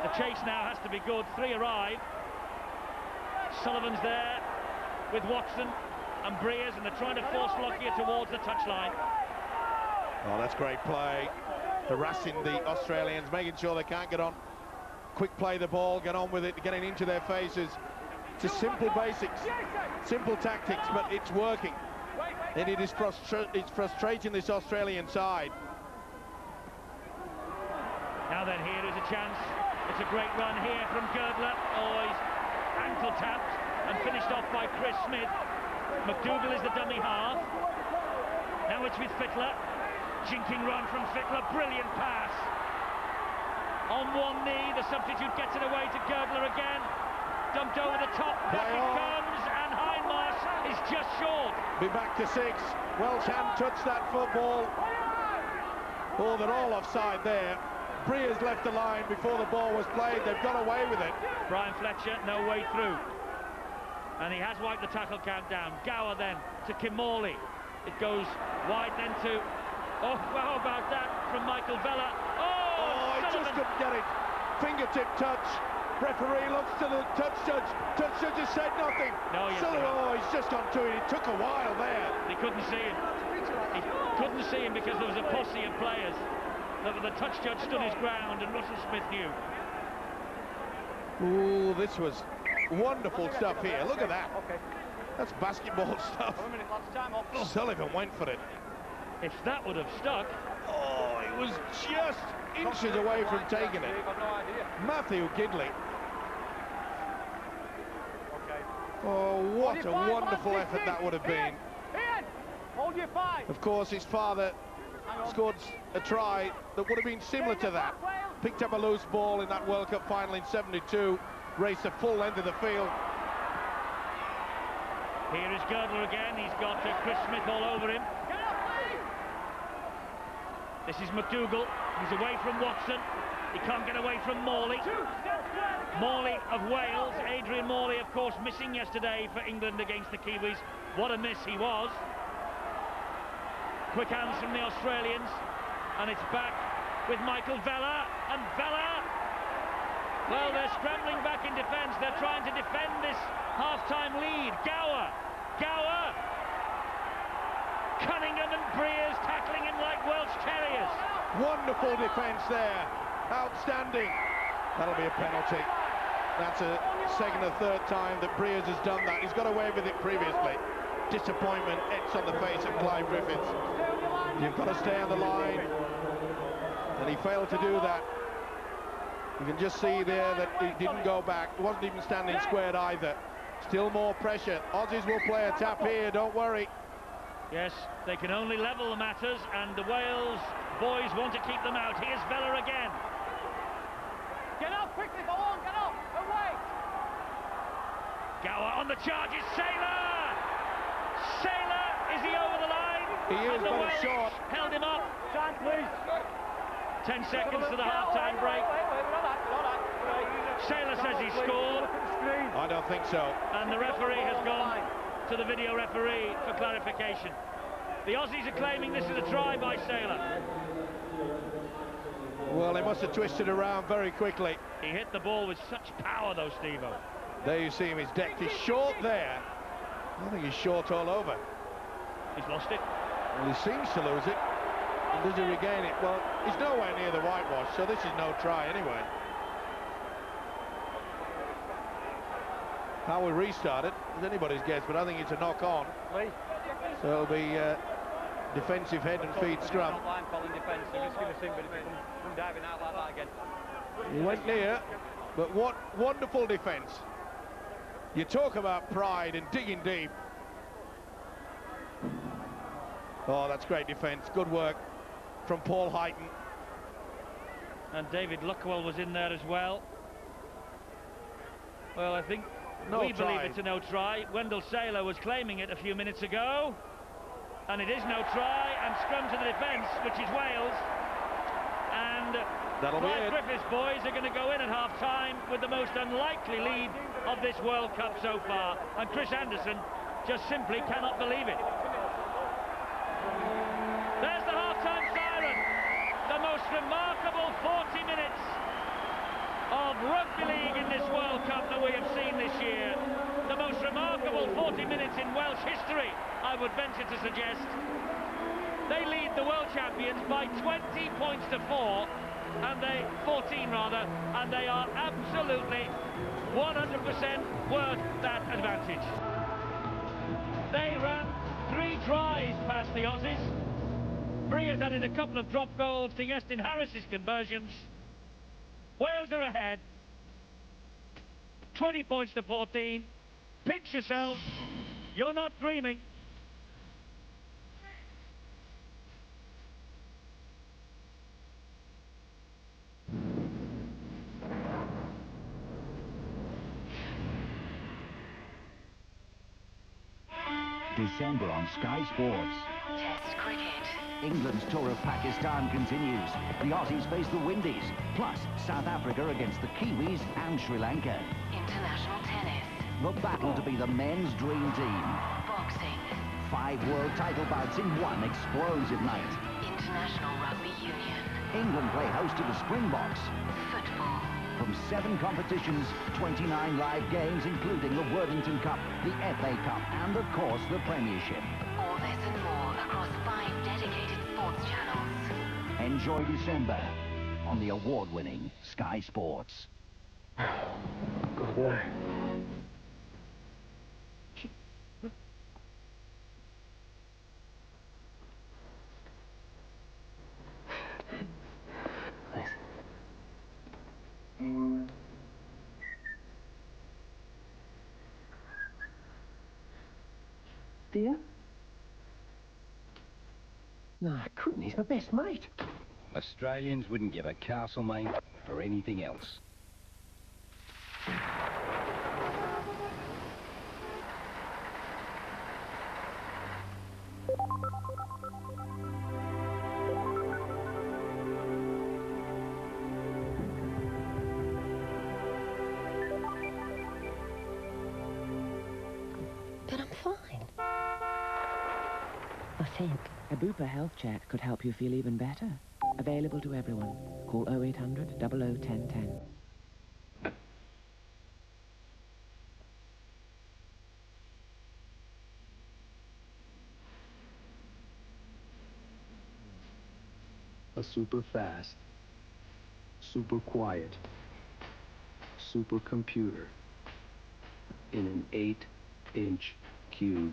The chase now has to be good. 3 arrive. Sullivan's there with Watson and Breers, and they're trying to force Lockyer towards the touchline. Oh, that's great play. Harassing the Australians, making sure they can't get on. Quick play the ball, get on with it, getting into their faces. It's a simple basics, simple tactics, but it's working. And it's frustrating this Australian side. Now then, here is a chance. It's a great run here from Girdler. Oh, he's ankle tapped and finished off by Chris Smith. McDougall is the dummy half. Now it's with Fittler. Jinking run from Fittler, brilliant pass. On one knee, the substitute gets it away to Girdler again. Dumped over the top, back it comes, and Hindmarsh is just short. Be back to 6. Welsh hand touched that football. Oh, they're all offside there. Breers left the line before the ball was played. They've got away with it. Brian Fletcher, no way through. And he has wiped the tackle count down. Gower then to Kimorley. It goes wide then to... Oh, how about that from Michael Vella? Oh, he just couldn't get it. Fingertip touch. Referee looks to the touch judge. Touch judge has said nothing. No, he's just gone to it. It took a while there. He couldn't see him. He couldn't see him because there was a posse of players. The touch judge stood his ground, and Russell Smith knew. Ooh, this was wonderful stuff here. Look at that. That's basketball stuff. Sullivan went for it. If that would have stuck... Oh, it was just inches away from taking it. Matthew Gidley. Oh, what a wonderful effort that would have been. Of course, his father scored a try that would have been similar to that. Picked up a loose ball in that World Cup final in '72, raced the full length of the field. Here is Girdler again. He's got Chris Smith all over him. This is McDougall. He's away from Watson. He can't get away from Morley. Morley of Wales. Adrian Morley, of course, missing yesterday for England against the Kiwis. What a miss he was. Quick hands from the Australians. And it's back with Michael Vella. And Vella, well, they're scrambling back in defence. They're trying to defend this half-time lead. Gower. Cunningham and Breers tackling him like Welsh Terriers. Wonderful defence there. Outstanding. That'll be a penalty. That's a second or third time that Breers has done that. He's got away with it previously. Disappointment etched on the face of Clive Griffiths. You've got to stay on the line. And he failed to do that. You can just see there that he didn't go back. He wasn't even standing squared either. Still more pressure. Aussies will play a tap here, don't worry. Yes, they can only level the matters, and the Wales boys want to keep them out. Here's Vella again. Get up quickly, go on, get up, away. Gower on the charge, it's Saylor! Saylor, is he over the line? He is, but Welsh short. Held him up. Chance, please. 10 seconds to the half-time break. Sailor says he scored. I don't think so. And the referee has gone to the video referee for clarification. The Aussies are claiming this is a try by Sailor. Well, he must have twisted around very quickly. He hit the ball with such power, though, Steve-O. There you see him, he's decked. He's short there. I think he's short all over. He's lost it. Well, he seems to lose it. And does he regain it? Well, he's nowhere near the whitewash, so this is no try anyway. How we restart it is anybody's guess, but I think it's a knock-on. So it'll be defensive head and feet scrum. He went near, but what wonderful defence. You talk about pride and digging deep. Oh, that's great defence. Good work from Paul Heighton. And David Luckwell was in there as well. Well, I think we believe it's a no try. Wendell Sailor was claiming it a few minutes ago. And it is no try, and scrum to the defence, which is Wales. And that'll be Clive it. Griffiths' boys are going to go in at half-time with the most unlikely lead of this World Cup so far. And Chris Anderson just simply cannot believe it. There's the half-time siren. The most remarkable 40 minutes of rugby league in this World Cup that we have seen this year. The most remarkable 40 minutes in Welsh history, I would venture to suggest. They lead the world champions by 20 points to 4, and 14 rather, and they are absolutely 100% worth that advantage. They ran 3 tries past the Aussies. Brere's added a couple of drop goals to Iestyn Harris's conversions. Wales are ahead. 20 points to 14. Pinch yourselves. You're not dreaming. December on Sky Sports. Test cricket. England's tour of Pakistan continues. The Aussies face the Windies, plus South Africa against the Kiwis and Sri Lanka. International tennis. The battle to be the men's dream team. Boxing. 5 world title bouts in one explosive night. International Rugby Union. England play host to the Springboks. Football. From 7 competitions, 29 live games, including the Worthington Cup, the FA Cup, and of course the Premiership. All this and more across 5 dedicated sports channels. Enjoy December on the award-winning Sky Sports. Good night. Thanks. Dear? No, I couldn't. He's my best mate. Australians wouldn't give a Castlemaine for anything else. But I'm fine. I think. A Bupa health check could help you feel even better. Available to everyone. Call 0800 00 1010. A super fast, super quiet, supercomputer in an 8-inch cube.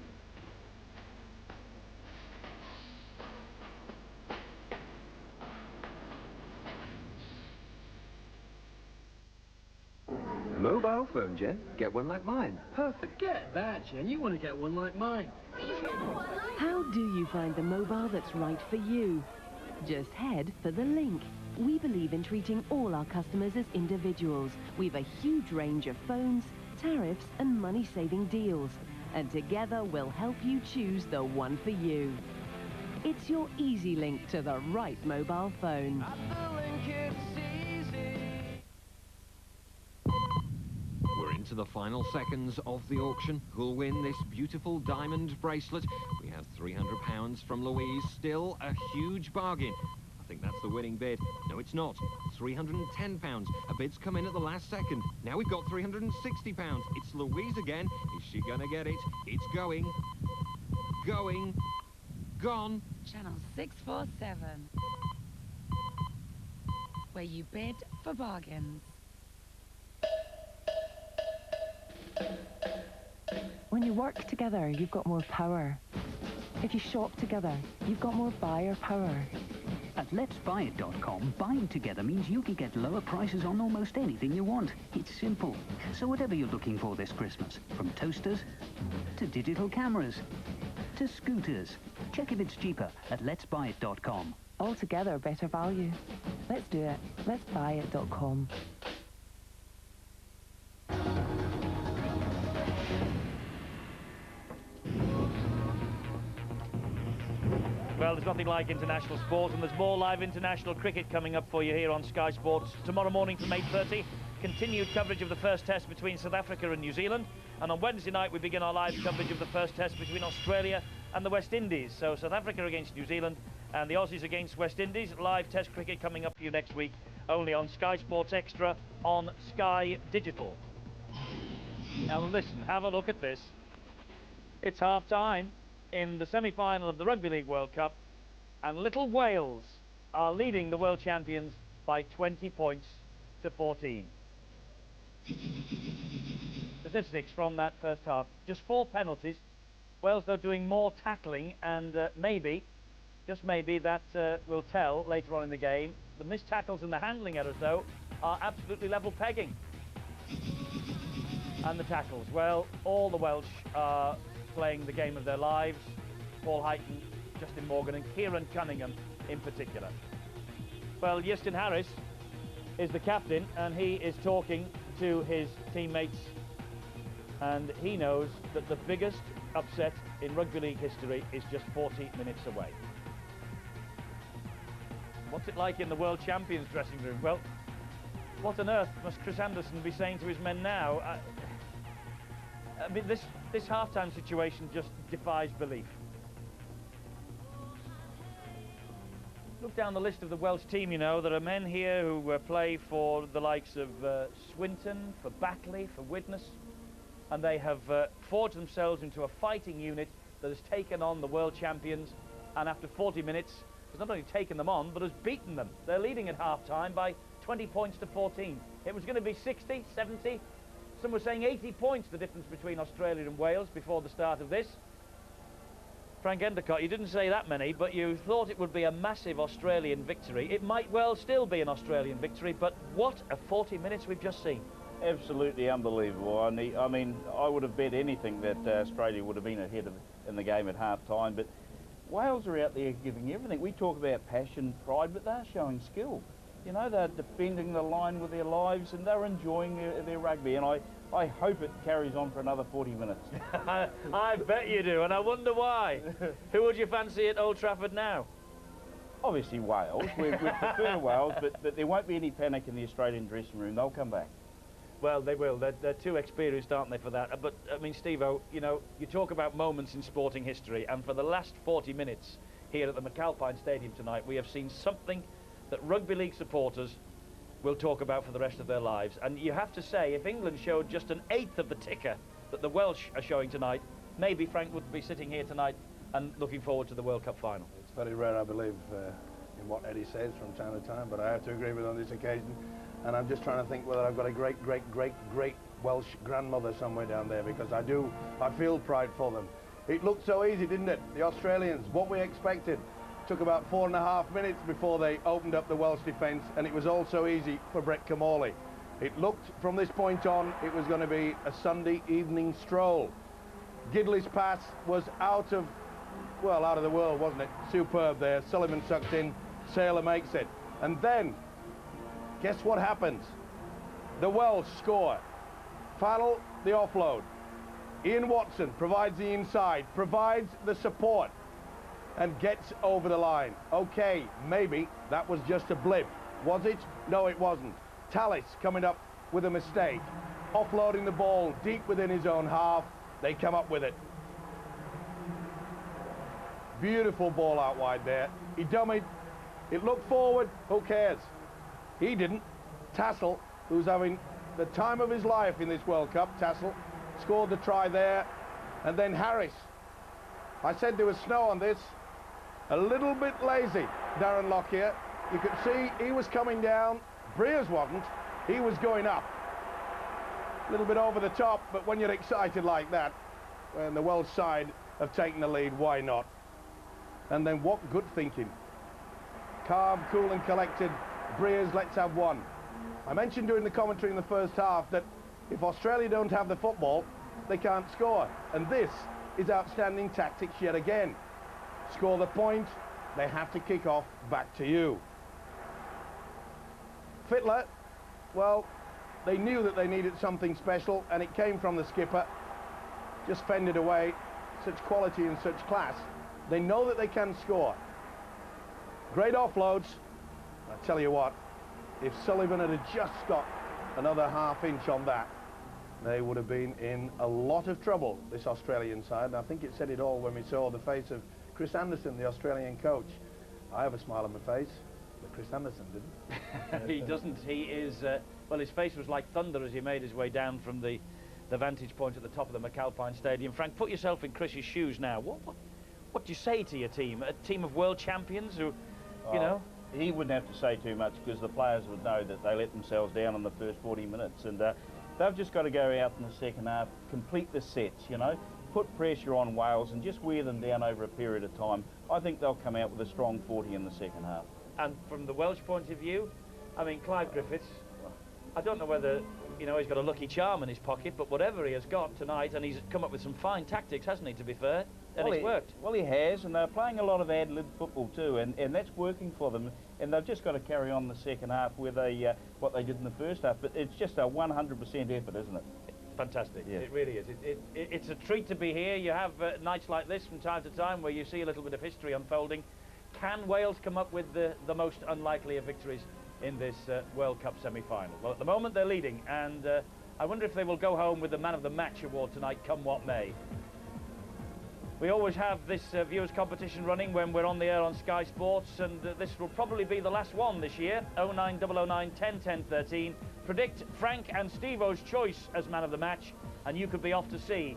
Mobile phone, Jen. Get one like mine. Forget that, Jen. You want to get one like mine. How do you find the mobile that's right for you? Just head for the link. We believe in treating all our customers as individuals. We've a huge range of phones, tariffs and money-saving deals. And together we'll help you choose the one for you. It's your easy link to the right mobile phone. We're into the final seconds of the auction. Who'll win this beautiful diamond bracelet? We have £300 from Louise. Still a huge bargain. I think that's the winning bid. No, it's not. £310. A bid's come in at the last second. Now we've got £360. It's Louise again. Is she gonna get it? It's going. Going. Gone. Channel 647. Where you bid for bargains. When you work together, you've got more power. If you shop together, you've got more buyer power. At letsbuyit.com, buying together means you can get lower prices on almost anything you want. It's simple. So whatever you're looking for this Christmas, from toasters to digital cameras to scooters, check if it's cheaper at letsbuyit.com. Altogether, better value. Let's do it. Letsbuyit.com. Well, there's nothing like international sport, and there's more live international cricket coming up for you here on Sky Sports tomorrow morning from 8:30. Continued coverage of the first test between South Africa and New Zealand, and on Wednesday night we begin our live coverage of the first test between Australia and the West Indies. So South Africa against New Zealand and the Aussies against West Indies. Live test cricket coming up for you next week, only on Sky Sports Extra on Sky Digital. Now listen, have a look at this. It's half-time in the semi-final of the Rugby League World Cup, and little Wales are leading the world champions by 20 points to 14. Statistics from that first half: just 4 penalties. Wales, though, doing more tackling, and maybe, just maybe, that will tell later on in the game. The missed tackles and the handling errors, though, are absolutely level pegging. And the tackles, well, all the Welsh are playing the game of their lives. Paul Heighton, Justin Morgan and Kieran Cunningham in particular. Well, Iestyn Harris is the captain, and he is talking to his teammates, and he knows that the biggest upset in Rugby League history is just 40 minutes away. What's it like in the world champions dressing room? Well, what on earth must Chris Anderson be saying to his men now? I mean, this half-time situation just defies belief. Look down the list of the Welsh team, you know. There are men here who play for the likes of Swinton, for Batley, for Widnes, and they have forged themselves into a fighting unit that has taken on the world champions, and after 40 minutes has not only taken them on, but has beaten them. They're leading at half-time by 20 points to 14. It was going to be 60, 70, some were saying 80 points, the difference between Australia and Wales before the start of this. Frank Endacott, you didn't say that many, but you thought it would be a massive Australian victory. It might well still be an Australian victory, but what a 40 minutes we've just seen. Absolutely unbelievable. I mean, I would have bet anything that Australia would have been ahead in the game at half-time, but Wales are out there giving everything. We talk about passion, pride, but they're showing skill. You know, they're defending the line with their lives, and they're enjoying their rugby, and I hope it carries on for another 40 minutes. I bet you do, and I wonder why. Who would you fancy at Old Trafford now? Obviously Wales. We prefer Wales, but there won't be any panic in the Australian dressing room. They'll come back. Well, they will. They're too experienced, aren't they, for that? But, I mean, Steve-O, you know, you talk about moments in sporting history, and for the last 40 minutes here at the McAlpine Stadium tonight, we have seen something that rugby league supporters will talk about for the rest of their lives. And you have to say, if England showed just an eighth of the ticker that the Welsh are showing tonight, maybe Frank would be sitting here tonight and looking forward to the World Cup final. It's very rare, I believe, in what Eddie says from time to time, but I have to agree with on this occasion. And I'm just trying to think whether I've got a great Welsh grandmother somewhere down there, because I feel pride for them. It looked so easy, didn't it? The Australians, what we expected. Took about 4.5 minutes before they opened up the Welsh defence, and it was all so easy for Brett Kimmorley. It looked from this point on it was going to be a Sunday evening stroll. Gidley's pass was out of the world, wasn't it? Superb there. Sullivan sucked in, Saylor makes it. And then, guess what happens? The Welsh score. Farrell, the offload. Ian Watson provides the inside, provides the support, and gets over the line. Okay, maybe that was just a blip, Was it? No, it wasn't. Tallis coming up with a mistake. Offloading the ball deep within his own half. They come up with it. Beautiful ball out wide there. He dummied. It looked forward. Who cares? He didn't. Tassel, who's having the time of his life in this World Cup, Tassel, scored the try there. And then Harris. I said there was snow on this. A little bit lazy, Darren Lockyer. You could see he was coming down. Breers wasn't. He was going up. A little bit over the top, but when you're excited like that, when the Welsh side have taken the lead, why not? And then what good thinking. Calm, cool and collected. Breers, let's have one. I mentioned during the commentary in the first half that if Australia don't have the football, they can't score. And this is outstanding tactics yet again. Score the point, they have to kick off back to you. Fittler, well, they knew that they needed something special, and it came from the skipper. Just fended away. Such quality and such class. They know that they can score. Great offloads. I tell you what, if Sullivan had just got another half inch on that, they would have been in a lot of trouble, this Australian side. And I think it said it all when we saw the face of Chris Anderson, the Australian coach. I have a smile on my face, but Chris Anderson didn't. He doesn't. He is, well, his face was like thunder as he made his way down from the vantage point at the top of the McAlpine Stadium. Frank, put yourself in Chris's shoes now. What do you say to your team? A team of world champions who, you know? He wouldn't have to say too much because the players would know that they let themselves down in the first 40 minutes. And they've just got to go out in the second half, complete the sets, you know, put pressure on Wales and just wear them down over a period of time. I think they'll come out with a strong 40 in the second half. And from the Welsh point of view, I mean, Clive Griffiths, I don't know whether, you know, he's got a lucky charm in his pocket, but whatever he has got tonight, and he's come up with some fine tactics, hasn't he, to be fair? And it's worked. Well, he has, and they're playing a lot of ad-lib football too, and that's working for them. And they've just got to carry on the second half with what they did in the first half. But it's just a 100% effort, isn't it? Fantastic. Yeah. It really is. It's a treat to be here. You have nights like this from time to time where you see a little bit of history unfolding. Can Wales come up with the most unlikely of victories in this World Cup semi-final? Well, at the moment they're leading, and I wonder if they will go home with the Man of the Match award tonight, come what may. We always have this viewers competition running when we're on the air on Sky Sports, and this will probably be the last one this year. 09009 10 10 13. Predict Frank and Steve-O's choice as Man of the Match, and you could be off to see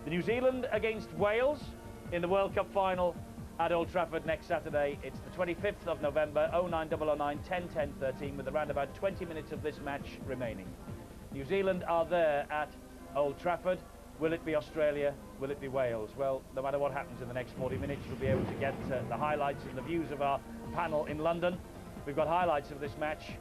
the New Zealand against Wales in the World Cup final at Old Trafford next Saturday. It's the 25th of November, 09009 10 10 13, with around about 20 minutes of this match remaining. New Zealand are there at Old Trafford. Will it be Australia? Will it be Wales? Well, no matter what happens in the next 40 minutes, you'll be able to get the highlights and the views of our panel in London. We've got highlights of this match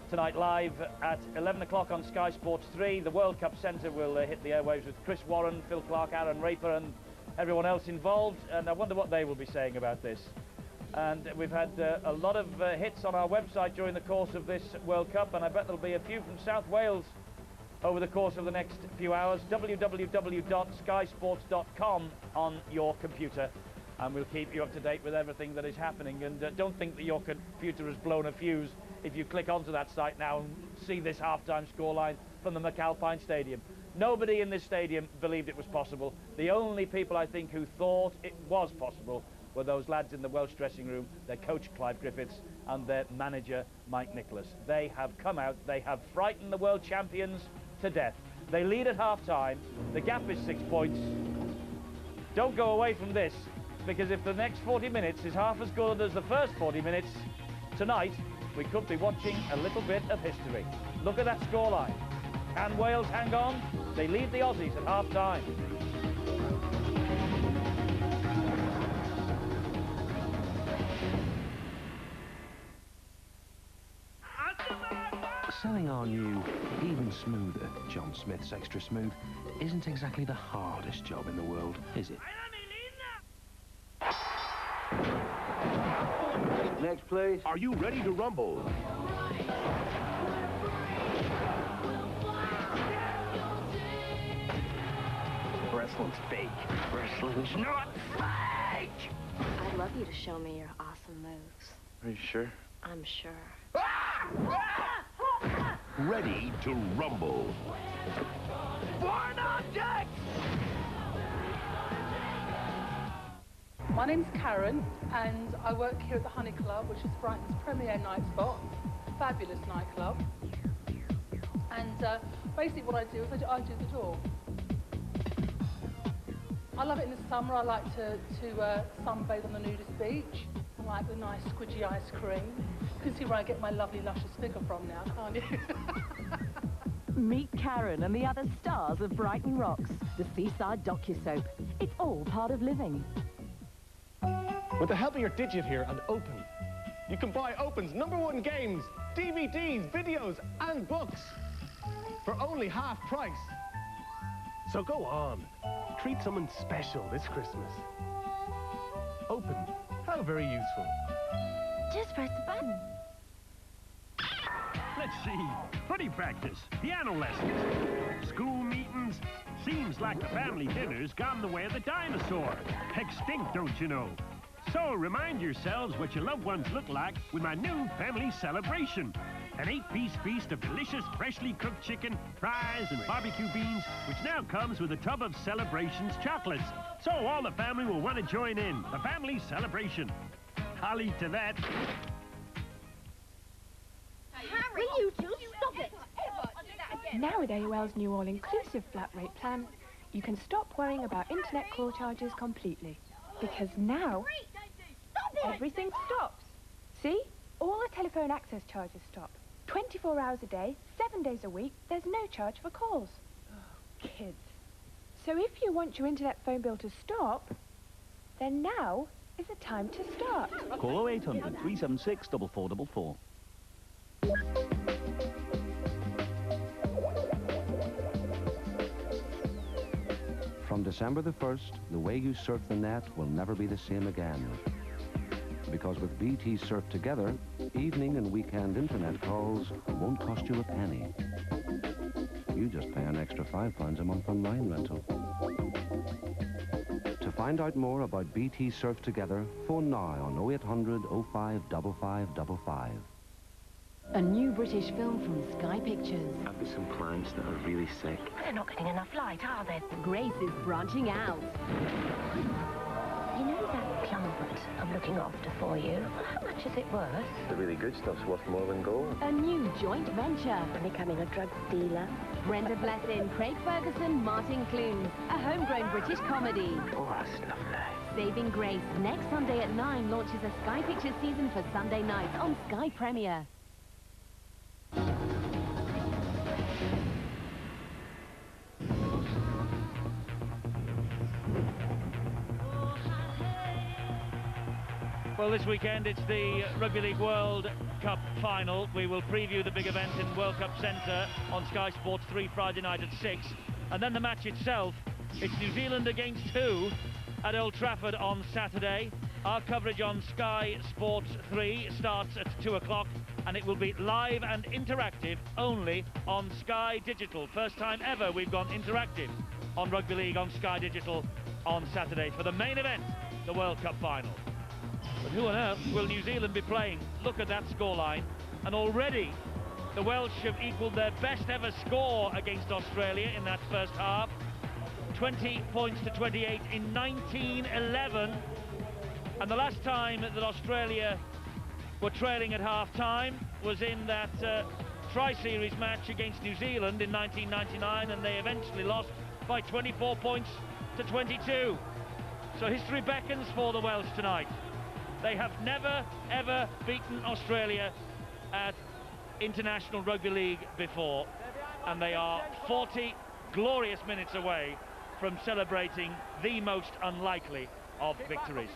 tonight live at 11 o'clock on Sky Sports 3. The World Cup Centre will hit the airwaves with Chris Warren, Phil Clark, Aaron Raper and everyone else involved. And I wonder what they will be saying about this. And we've had a lot of hits on our website during the course of this World Cup, and I bet there'll be a few from South Wales over the course of the next few hours. www.skysports.com on your computer, and we'll keep you up to date with everything that is happening. And don't think that your computer has blown a fuse if you click onto that site now and see this half-time scoreline from the McAlpine Stadium. Nobody in this stadium believed it was possible. The only people I think who thought it was possible were those lads in the Welsh dressing room, their coach Clive Griffiths and their manager Mike Nicholas. They have come out, they have frightened the world champions to death. They lead at half-time. The gap is 6 points. Don't go away from this, because if the next 40 minutes is half as good as the first 40 minutes, tonight we could be watching a little bit of history. Look at that scoreline. Can Wales hang on? They lead the Aussies at half-time. Selling our new, even smoother John Smith's Extra Smooth isn't exactly the hardest job in the world, is it? Next, please. Are you ready to rumble? Wrestling's fake. Wrestling's not fake! I'd love you to show me your awesome moves. Are you sure? I'm sure. Ready to rumble. Born objects! My name's Karen, and I work here at the Honey Club, which is Brighton's premier night spot. Fabulous nightclub. And basically what I do is I do the door. I love it in the summer. I like to sunbathe on the nudist beach. I like the nice squidgy ice cream. You can see where I get my lovely luscious figure from now, can't you? Meet Karen and the other stars of Brighton Rocks, the seaside docusoap. It's all part of living. With the help of your Digit here and Open, you can buy Open's #1 games, DVDs, videos and books for only half price. So go on, treat someone special this Christmas. Open, how very useful. Just press the button. Let's see. Footy practice, piano lessons, school meetings. Seems like the family dinner's gone the way of the dinosaur. Extinct, don't you know? So remind yourselves what your loved ones look like with my new family celebration. An 8-piece feast of delicious, freshly cooked chicken, fries, and barbecue beans, which now comes with a tub of Celebrations chocolates. So all the family will want to join in. The family celebration. I'll eat to that. Will you two stop it? Now with AOL's new all-inclusive flat rate plan, you can stop worrying about internet call charges completely. Because now, everything stops. See? All the telephone access charges stop. 24 hours a day, 7 days a week, there's no charge for calls. Oh, kids. So if you want your internet phone bill to stop, then now is the time to start. Call 0800 376 4444. From December the 1st, the way you surf the net will never be the same again. Because with BT Surf Together, evening and weekend internet calls won't cost you a penny. You just pay an extra £5 a month on line rental. To find out more about BT Surf Together, phone now on 0800 05 5555. A new British film from Sky Pictures. I've got some clients that are really sick. They're not getting enough light, are they? Grace is branching out. You know that plant I'm looking after for you? How much is it worth? The really good stuff's worth more than gold. A new joint venture. I'm becoming a drug dealer. Brenda Blessing, Craig Ferguson, Martin Clunes. A homegrown British comedy. Oh, that's lovely. Saving Grace, next Sunday at 9, launches a Sky Pictures season for Sunday nights on Sky Premier. Well, this weekend it's the Rugby League World Cup final. We will preview the big event in World Cup Centre on Sky Sports 3 Friday night at 6. And then the match itself, it's New Zealand against who at Old Trafford on Saturday. Our coverage on Sky Sports 3 starts at 2 o'clock and it will be live and interactive only on Sky Digital. First time ever we've gone interactive on Rugby League on Sky Digital on Saturday for the main event, the World Cup final. But who on earth will New Zealand be playing? Look at that scoreline. And already the Welsh have equalled their best ever score against Australia in that first half. 20 points to 28 in 1911. And the last time that Australia were trailing at half-time was in that Tri-Series match against New Zealand in 1999, and they eventually lost by 24 points to 22. So history beckons for the Welsh tonight. They have never, ever beaten Australia at International Rugby League before, and they are 40 glorious minutes away from celebrating the most unlikely of victories.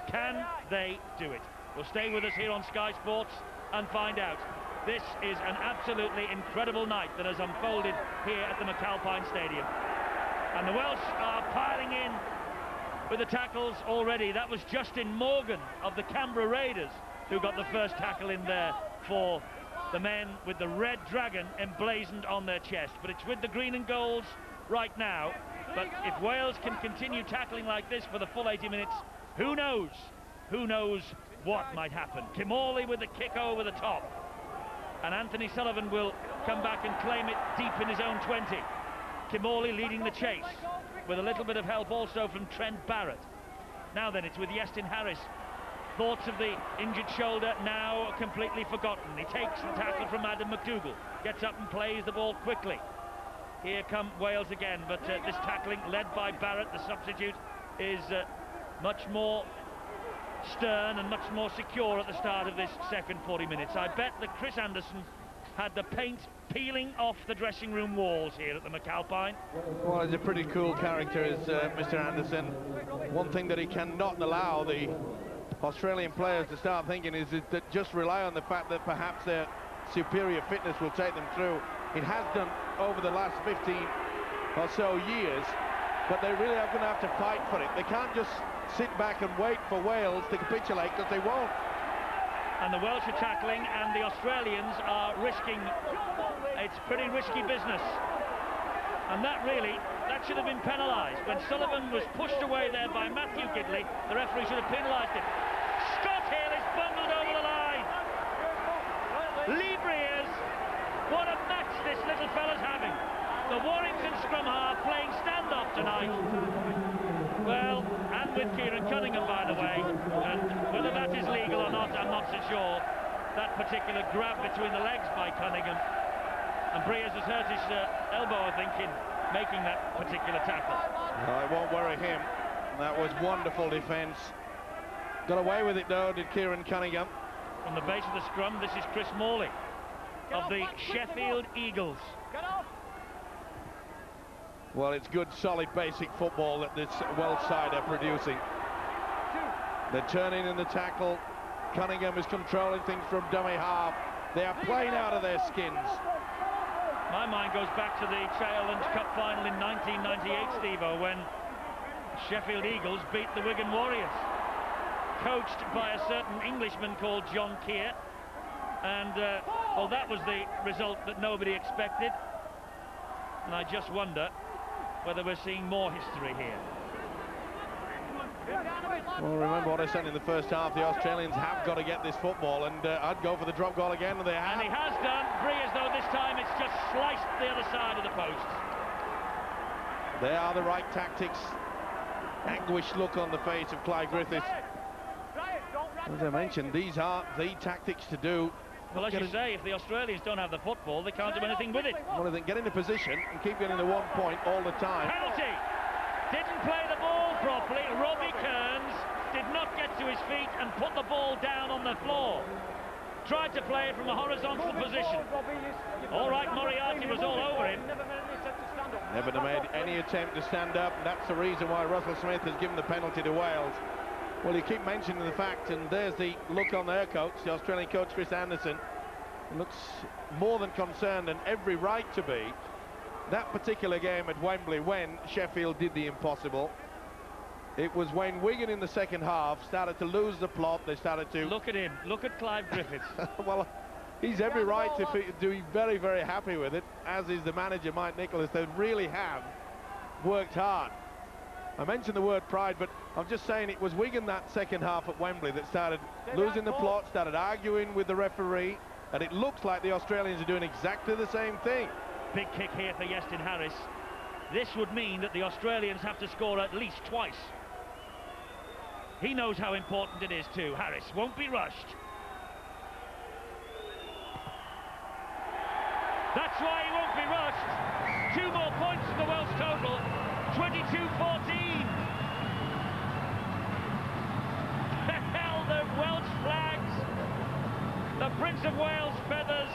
Can they do it? We'll stay with us here on Sky Sports and find out. This is an absolutely incredible night that has unfolded here at the McAlpine Stadium. And the Welsh are piling in with the tackles already. That was Justin Morgan of the Canberra Raiders who got the first tackle in there for the men with the red dragon emblazoned on their chest. But it's with the green and golds right now. But if Wales can continue tackling like this for the full 80 minutes, who knows? Who knows what might happen? Kimorley with the kick over the top. And Anthony Sullivan will come back and claim it deep in his own 20. Kimorley leading the chase, with a little bit of help also from Trent Barrett. Now then, it's with Iestyn Harris. Thoughts of the injured shoulder now completely forgotten. He takes the tackle from Adam McDougall, gets up and plays the ball quickly. Here come Wales again, but this tackling led by Barrett, the substitute, is much more stern and much more secure at the start of this second 40 minutes. I bet that Chris Anderson had the paint peeling off the dressing room walls here at the McAlpine. Well, he's a pretty cool character, is Mr. Anderson. One thing that he cannot allow the Australian players to start thinking is that just rely on the fact that perhaps their superior fitness will take them through. It has done over the last 15 or so years, but they really are going to have to fight for it. They can't just sit back and wait for Wales to capitulate, because they won't. And the Welsh are tackling, and the Australians are risking. It's pretty risky business. And that should have been penalised. When Sullivan was pushed away there by Matthew Gidley, the referee should have penalised him. Scott Hill is bundled over the line. Lee Briers, what a match this little fella's having. The Warrington scrum half playing standoff tonight. Well, and with Kieran Cunningham, by the way, and whether that is legal or not, I'm not so sure. That particular grab between the legs by Cunningham, and Briers has hurt his elbow, I think, in making that particular tackle. No, it won't worry him. That was wonderful defence. Got away with it, though, did Kieran Cunningham. From the base of the scrum, this is Chris Morley of the Sheffield Eagles. Well, it's good, solid, basic football that this Welsh side are producing. They're turning in the tackle. Cunningham is controlling things from dummy half. They are playing out of their skins. My mind goes back to the Challenge Cup final in 1998, Steve-O, when Sheffield Eagles beat the Wigan Warriors, coached by a certain Englishman called John Keir. And, well, that was the result that nobody expected. And I just wonder whether we're seeing more history here. Well, remember what I said in the first half, the Australians have got to get this football, and I'd go for the drop goal again, and they have. And he has done. Briers, though, this time it's just sliced the other side of the post. They are the right tactics. Anguished look on the face of Clive Griffiths. As I mentioned, these are the tactics to do. Well, as you say, if the Australians don't have the football, they can't do anything with it. Well, they get in a position and keep getting the 1 point all the time. Penalty! Didn't play the ball properly. Robbie Kearns did not get to his feet and put the ball down on the floor. Tried to play it from a horizontal position. All right, Moriarty was all over him. Never made any attempt to stand up, and that's the reason why Russell Smith has given the penalty to Wales. Well, you keep mentioning the fact, and there's the look on their coach, the Australian coach Chris Anderson. He looks more than concerned, and every right to be. That particular game at Wembley, when Sheffield did the impossible, it was when Wigan in the second half started to lose the plot. They started to... Look at him. Look at Clive Griffiths. Well, he's every right to be very, very happy with it, as is the manager, Mike Nicholas. They really have worked hard. I mentioned the word pride, but I'm just saying it was Wigan that second half at Wembley that started losing the plot, started arguing with the referee, and it looks like the Australians are doing exactly the same thing. Big kick here for Iestyn Harris. This would mean that the Australians have to score at least twice. He knows how important it is too. Harris won't be rushed. That's why he won't be rushed. 2 more points for the Welsh total. 22-14. Hell, the Welsh flags, the Prince of Wales feathers,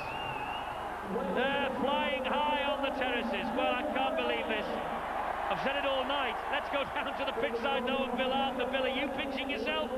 they're flying high on the terraces. Well, I can't believe this. I've said it all night. Let's go down to the pitch side now with Bill Arthur. Bill, are you pinching yourself?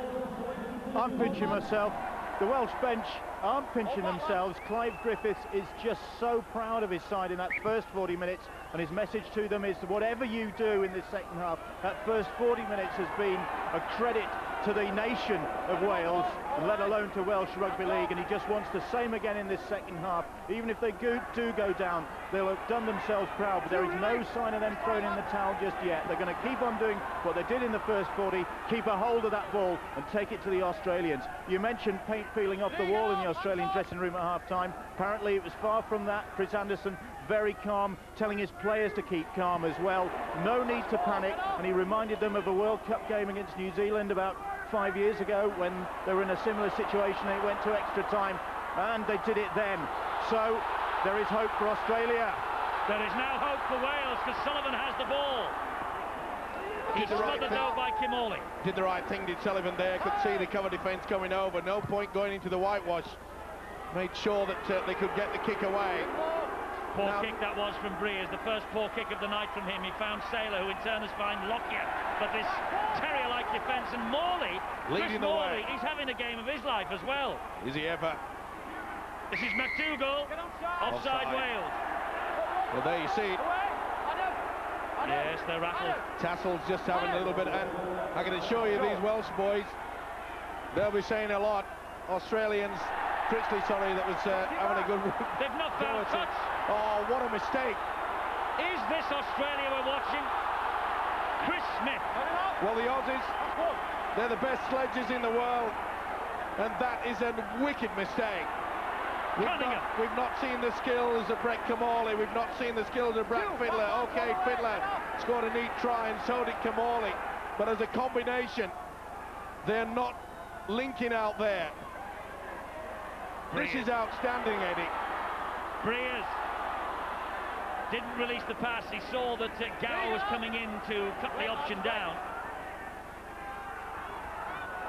I'm pinching myself. The Welsh bench aren't pinching themselves. Clive Griffiths is just so proud of his side in that first 40 minutes, and his message to them is whatever you do in this second half, that first 40 minutes has been a credit to the nation of Wales, let alone to Welsh Rugby League, and he just wants the same again in this second half. Even if they do go down, they'll have done themselves proud, but there is no sign of them throwing in the towel just yet. They're going to keep on doing what they did in the first 40, keep a hold of that ball and take it to the Australians. You mentioned paint peeling off the wall in the Australian dressing room at half-time. Apparently it was far from that. Chris Anderson very calm, telling his players to keep calm as well. No need to panic, and he reminded them of a World Cup game against New Zealand about 5 years ago when they were in a similar situation. It went to extra time, and they did it then. So there is hope for Australia. There is now hope for Wales, because Sullivan has the ball. He's smothered though by Kimorley. Did the right thing, did Sullivan there. Could see the cover defence coming over. No point going into the whitewash. Made sure that they could get the kick away. Poor kick that was from Breers, the first poor kick of the night from him. He found Saylor, who in turn has found Lockyer. But this terrier-like defence, and Morley, leading the way. He's having a game of his life as well. Is he ever? This is McDougall, offside Wales. Well, there you see it. Yes, they're rattled. Tassel's just having a little bit, and I can assure you these Welsh boys, they'll be saying a lot. Australians, Critchley, sorry, that was having a good... They've not found touch. Oh, what a mistake. Is this Australia we're watching? Chris Smith. Well, the Aussies, they're the best sledges in the world, and that is a wicked mistake. We've not seen the skills of Brett Kimorley. We've not seen the skills of Brad Fiddler. OK, Fiddler scored a neat try, and so did Kimorley. But as a combination, they're not linking out there. Breers. This is outstanding, Eddie. Breers didn't release the pass. He saw that Gow was coming in to cut the option down.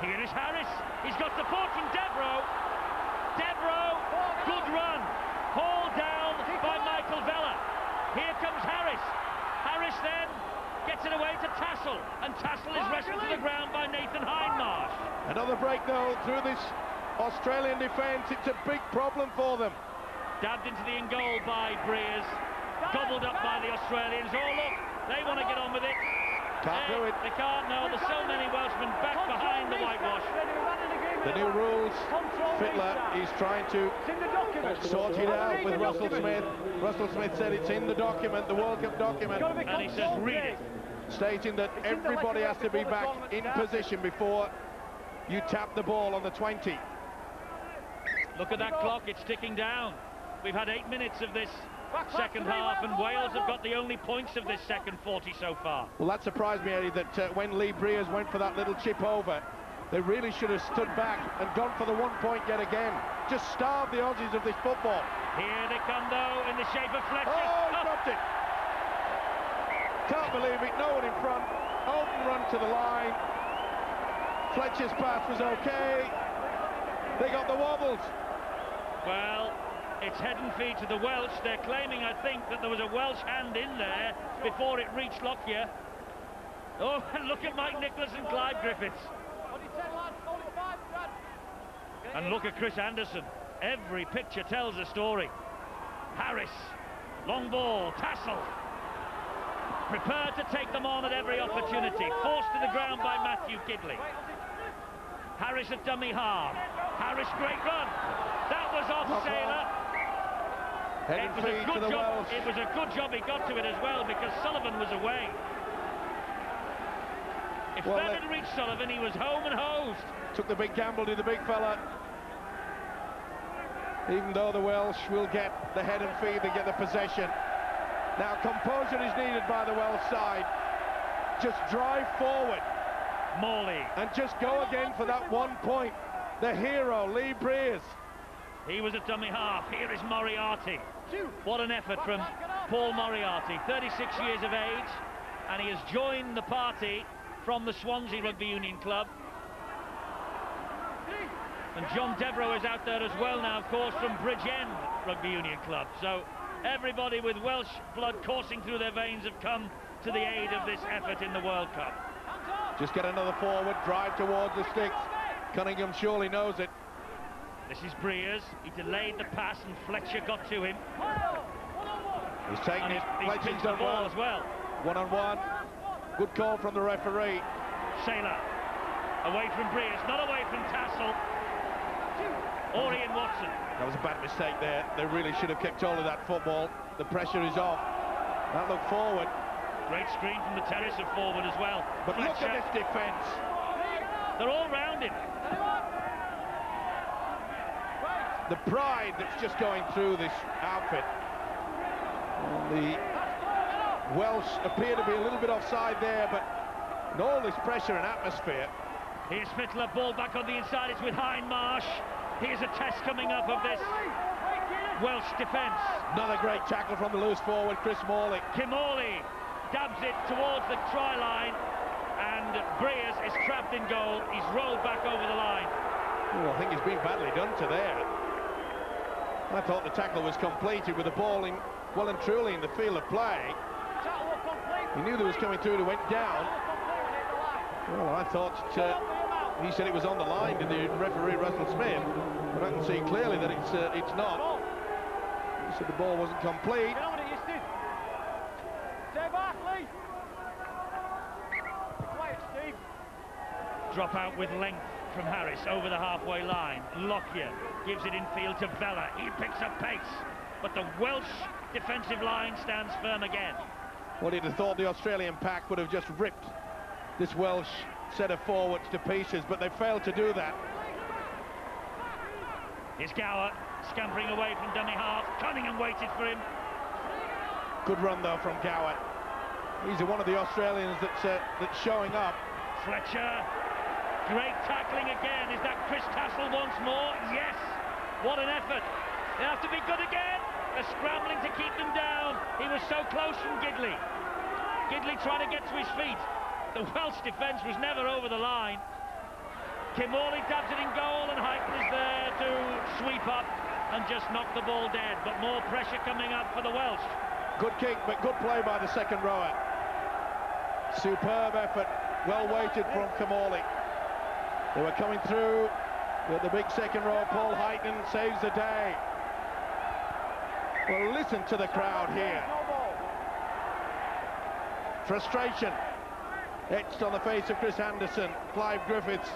Here is Harris. He's got support from Devereux. Devereux, good run. Hauled down by Michael Vella. Here comes Harris. Harris then gets it away to Tassel, and Tassel is wrestled to the ground by Nathan Hindmarsh. Another break, though, through this Australian defence. It's a big problem for them. Dabbed into the in goal by Breers. Gobbled up by the Australians. Oh, look, they want to get on with it. Can't do it. They can't, no. There's so many Welshmen back behind the whitewash. The new rules, Fiddler is trying to sort it out with Russell Smith. Russell Smith said it's in the document, the World Cup document. And he says, read it. Stating that everybody has to be back in position before you tap the ball on the 20. Look at that clock, it's ticking down. We've had 8 minutes of this second half, and Wales have got the only points of this second 40 so far. Well, that surprised me, Eddie, that when Lee Breers went for that little chip over, they really should have stood back and gone for the 1 point yet again. Just starve the Aussies of this football. Here they come, though, in the shape of Fletcher. Oh, he dropped it. Can't believe it. No one in front. Open run to the line. Fletcher's pass was okay. They got the wobbles. Well, it's head and feet to the Welsh. They're claiming, I think, that there was a Welsh hand in there before it reached Lockyer. Oh, and look at Mike Nicholas and Clive Griffiths. And look at Chris Anderson. Every picture tells a story. Harris, long ball, Tassel. Prepared to take them on at every opportunity. Forced to the ground by Matthew Gidley. Harris at dummy half. Harris, great run. That was off Saylor. It was a good job. It was a good job he got to it as well, because Sullivan was away. If that had reached Sullivan, he was home and hosed. Took the big gamble, did the big fella. Even though the Welsh will get the head and feet, they get the possession. Now composure is needed by the Welsh side. Just drive forward. Morley. And just go again for that 1 point. The hero, Lee Breers. He was at dummy half. Here is Moriarty. What an effort from Paul Moriarty, 36 years of age, and he has joined the party from the Swansea Rugby Union Club. And John Devereux is out there as well now, of course, from Bridgend Rugby Union Club. So everybody with Welsh blood coursing through their veins have come to the aid of this effort in the World Cup. Just get another forward, drive towards the sticks. Cunningham surely knows it. This is Breers. He delayed the pass and Fletcher got to him. He's taking it. Fletcher's done well as well. 1-on-1. Good call from the referee. Saylor. Away from Breers, not away from Tassel. Or Ian Watson. That was a bad mistake there. They really should have kicked hold of that football. The pressure is off. That looked forward. Great screen from the terrace of forward as well. But look at this defence. They're all round him. The pride that's just going through this outfit. And the Welsh appear to be a little bit offside there, but in all this pressure and atmosphere. Here's Fittler, ball back on the inside, it's with Hindmarsh. Here's a test coming up of this Welsh defence. Another great tackle from the loose forward, Chris Morley. Kimorley dabs it towards the try line, and Breers is trapped in goal. He's rolled back over the line. Oh, I think he's been badly done to there. I thought the tackle was completed with the ball in, well and truly in the field of play. He knew that was coming through and it went down. Well, I thought he said it was on the line, did the referee Russell Smith, but I can see clearly that it's not. He said the ball wasn't complete. Drop out with length from Harris over the halfway line. Lockyer gives it infield to Vella. He picks up pace, but the Welsh defensive line stands firm again. Well, you'd have thought the Australian pack would have just ripped this Welsh set of forwards to pieces, but they failed to do that. Here's Gower scampering away from dummy half. Cunningham waited for him. Good run though from Gower. He's one of the Australians that's showing up. Fletcher, great tackling again. Is that Chris Tassel once more? Yes. What an effort. They have to be good again. They're scrambling to keep them down. He was so close from Gidley. Gidley trying to get to his feet. The Welsh defence was never over the line. Kimorley dabs it in goal, and Heighton is there to sweep up and just knock the ball dead. But more pressure coming up for the Welsh. Good kick, but good play by the second rower. Superb effort, well weighted from Kimorley. They were coming through with the big second row. Paul Heighton saves the day. Well, listen to the crowd here. Frustration etched on the face of Chris Anderson, Clive Griffiths.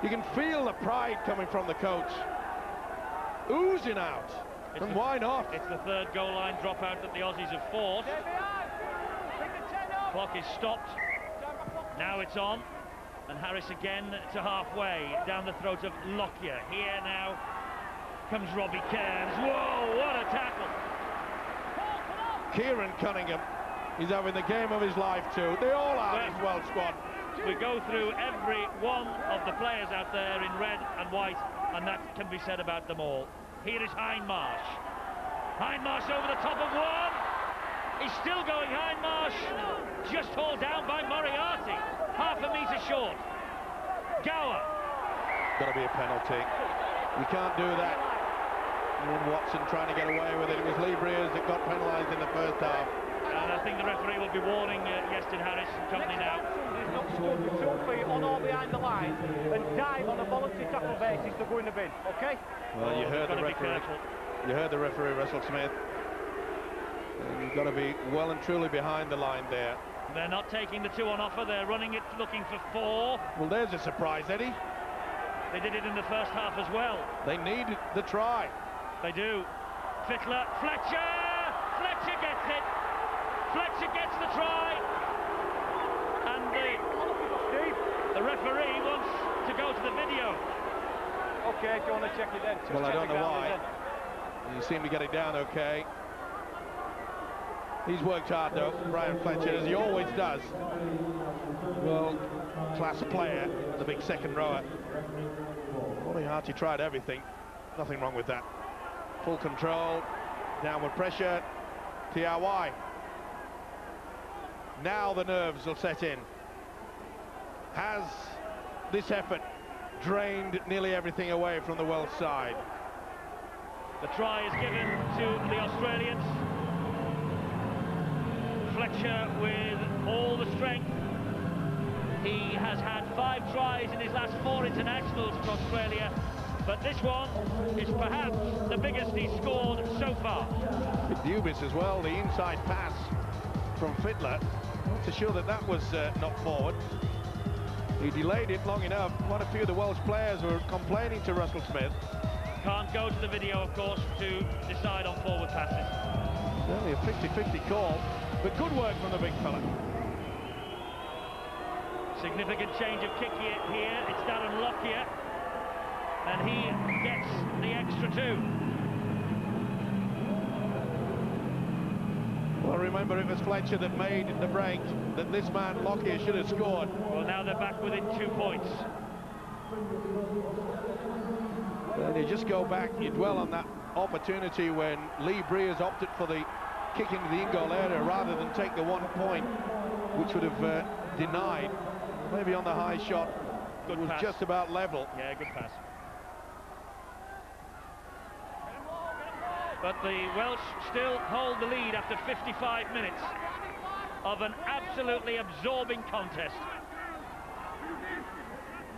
You can feel the pride coming from the coach, oozing out. And why not? It's the third goal line dropout that the Aussies have forced. Clock is stopped. Now it's on. And Harris again to halfway, down the throat of Lockyer. Here now comes Robbie Cairns. Whoa, what a tackle! Kieran Cunningham, he's having the game of his life too. They all are, this Welsh squad. We go through every one of the players out there in red and white, and that can be said about them all. Here is Hindmarsh. Hindmarsh over the top of one. He's still going, Hindmarsh. Just hauled down by Moriarty. Half a metre short. Gower. Got to be a penalty. You can't do that. Ian Watson trying to get away with it. It was Lee Breers that got penalised in the first half. And I think the referee will be warning Iestyn Harris and company now. He's not stood with 2 feet on or behind the line and dive on a voluntary tackle basis to go in the bin, okay? Well, you heard the referee. You heard the referee, Russell Smith. And you've got to be well and truly behind the line there. They're not taking the 2 on offer. They're running it, looking for 4. Well, there's a surprise, Eddie. They did it in the first half as well. They need the try. They do. Fittler, Fletcher! Fletcher gets it. Fletcher gets the try. And the referee wants to go to the video. Okay, if you want to check it then. Well, I don't know why. You seem to get it down okay. He's worked hard though, Brian Fletcher, as he always does. Well, class player, the big second rower. Moriarty tried everything. Nothing wrong with that. Full control, downward pressure. Tiawai. Now the nerves will set in. Has this effort drained nearly everything away from the Welsh side? The try is given to the Australians. Fletcher with all the strength. He has had 5 tries in his last 4 internationals for Australia, but this one is perhaps the biggest he's scored so far. Bit dubious as well, the inside pass from Fittler. Not so sure that was not forward. He delayed it long enough. Quite a few of the Welsh players were complaining to Russell Smith. Can't go to the video, of course, to decide on forward passes. Certainly a 50-50 call, but good work from the big fella. Significant change of kick here. It's Darren Lockyer, and he gets the extra 2. Well, remember, it was Fletcher that made the break, that this man, Lockyer, should have scored. Well, now they're back within 2 points. Then you just go back, you dwell on that opportunity when Lee Breers opted for the kick into the in-goal area rather than take the 1 point, which would have denied. Maybe on the high shot, it was just about level. Yeah, good pass. But the Welsh still hold the lead after 55 minutes of an absolutely absorbing contest.